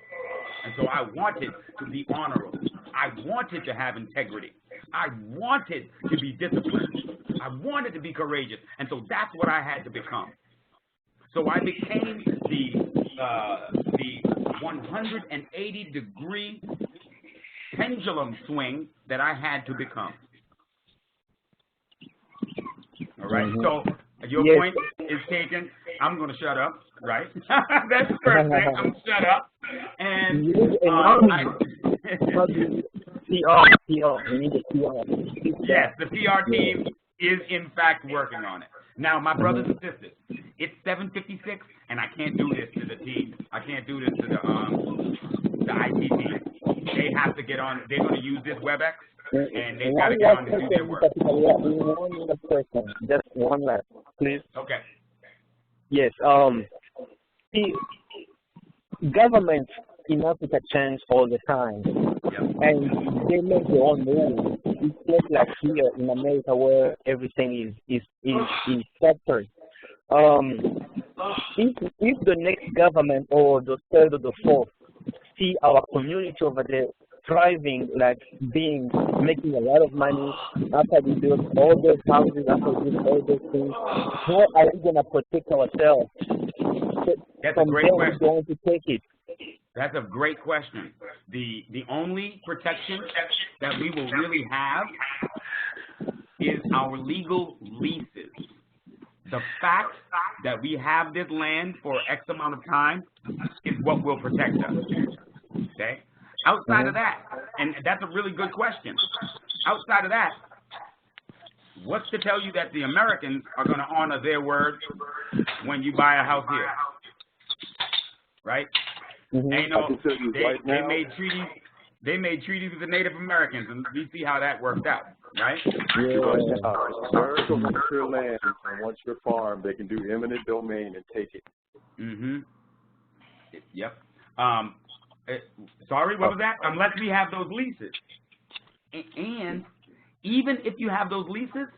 And so I wanted to be honorable. I wanted to have integrity. I wanted to be disciplined. I wanted to be courageous. And so that's what I had to become. So I became the 180-degree pendulum swing that I had to become. All right, so your point is taken. I'm going to shut up, right? That's the first thing. I'm going to shut up. And we need a PR. Yes, the PR team is in fact working on it. Now, my brothers and sisters, it's 7:56, and I can't do this to the team. I can't do this to the IT team. They have to get on. They're going to use this WebEx. And they've got to get on to do their work. One last question, just one last, please. Okay. Yes. The governments in Africa change all the time, and they make their own rules. It's just like here in America, where everything is structured. If the next government or the third or the fourth see our community over there thriving, like making a lot of money after we build all those houses, after we build all those things, how are we going to protect ourselves? That's a great question. We're going to take it. That's a great question. The only protection that we will really have is our legal leases. The fact that we have this land for X amount of time is what will protect us. Okay? Outside of that, and that's a really good question. Outside of that, what's to tell you that the Americans are going to honor their word when you buy a house here? Right? They made treaties. They made treaties with the Native Americans, and we see how that worked out, right? America wants your land and wants your farm. They can do eminent domain and take it. Yep. Sorry, what was that? Unless we have those leases. And even if you have those leases,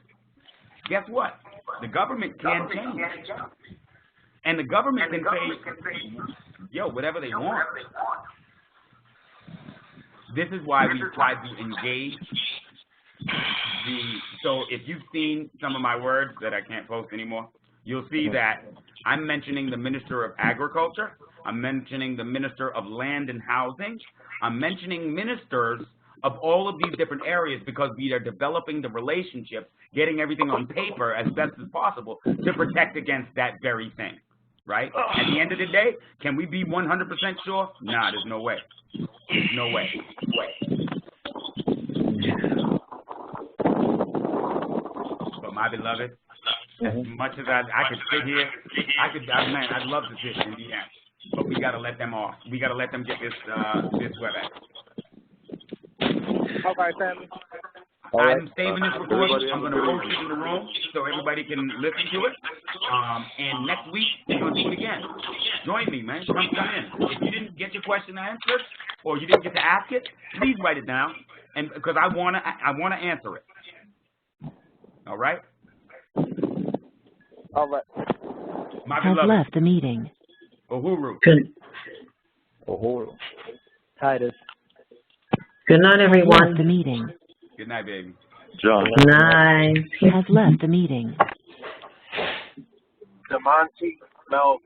guess what? The government can change. And the government can say, whatever they want. This is why we try to engage so if you've seen some of my words that I can't post anymore, you'll see that I'm mentioning the Minister of Agriculture. I'm mentioning the Minister of Land and Housing. I'm mentioning ministers of all of these different areas because we are developing the relationship, getting everything on paper as best as possible to protect against that very thing, right? At the end of the day, can we be 100% sure? Nah, there's no way. No way. But my beloved, as much as I could sit here, man, I'd love to sit in the end. But we got to let them off. We got to let them get this WebEx. Okay, family. I'm saving this recording. I'm going to post it in the room so everybody can listen to it. And next week, we're going to do it again. Join me, man. Come in. If you didn't get your question answered or you didn't get to ask it, please write it down, and because I want to answer it. All right? All right. My Has beloved. left the meeting. Uhuru. Uhuru. Titus. Good night, Has everyone. left the meeting. Good night, baby. John. Good night. Has left the meeting. Demonte Melvin.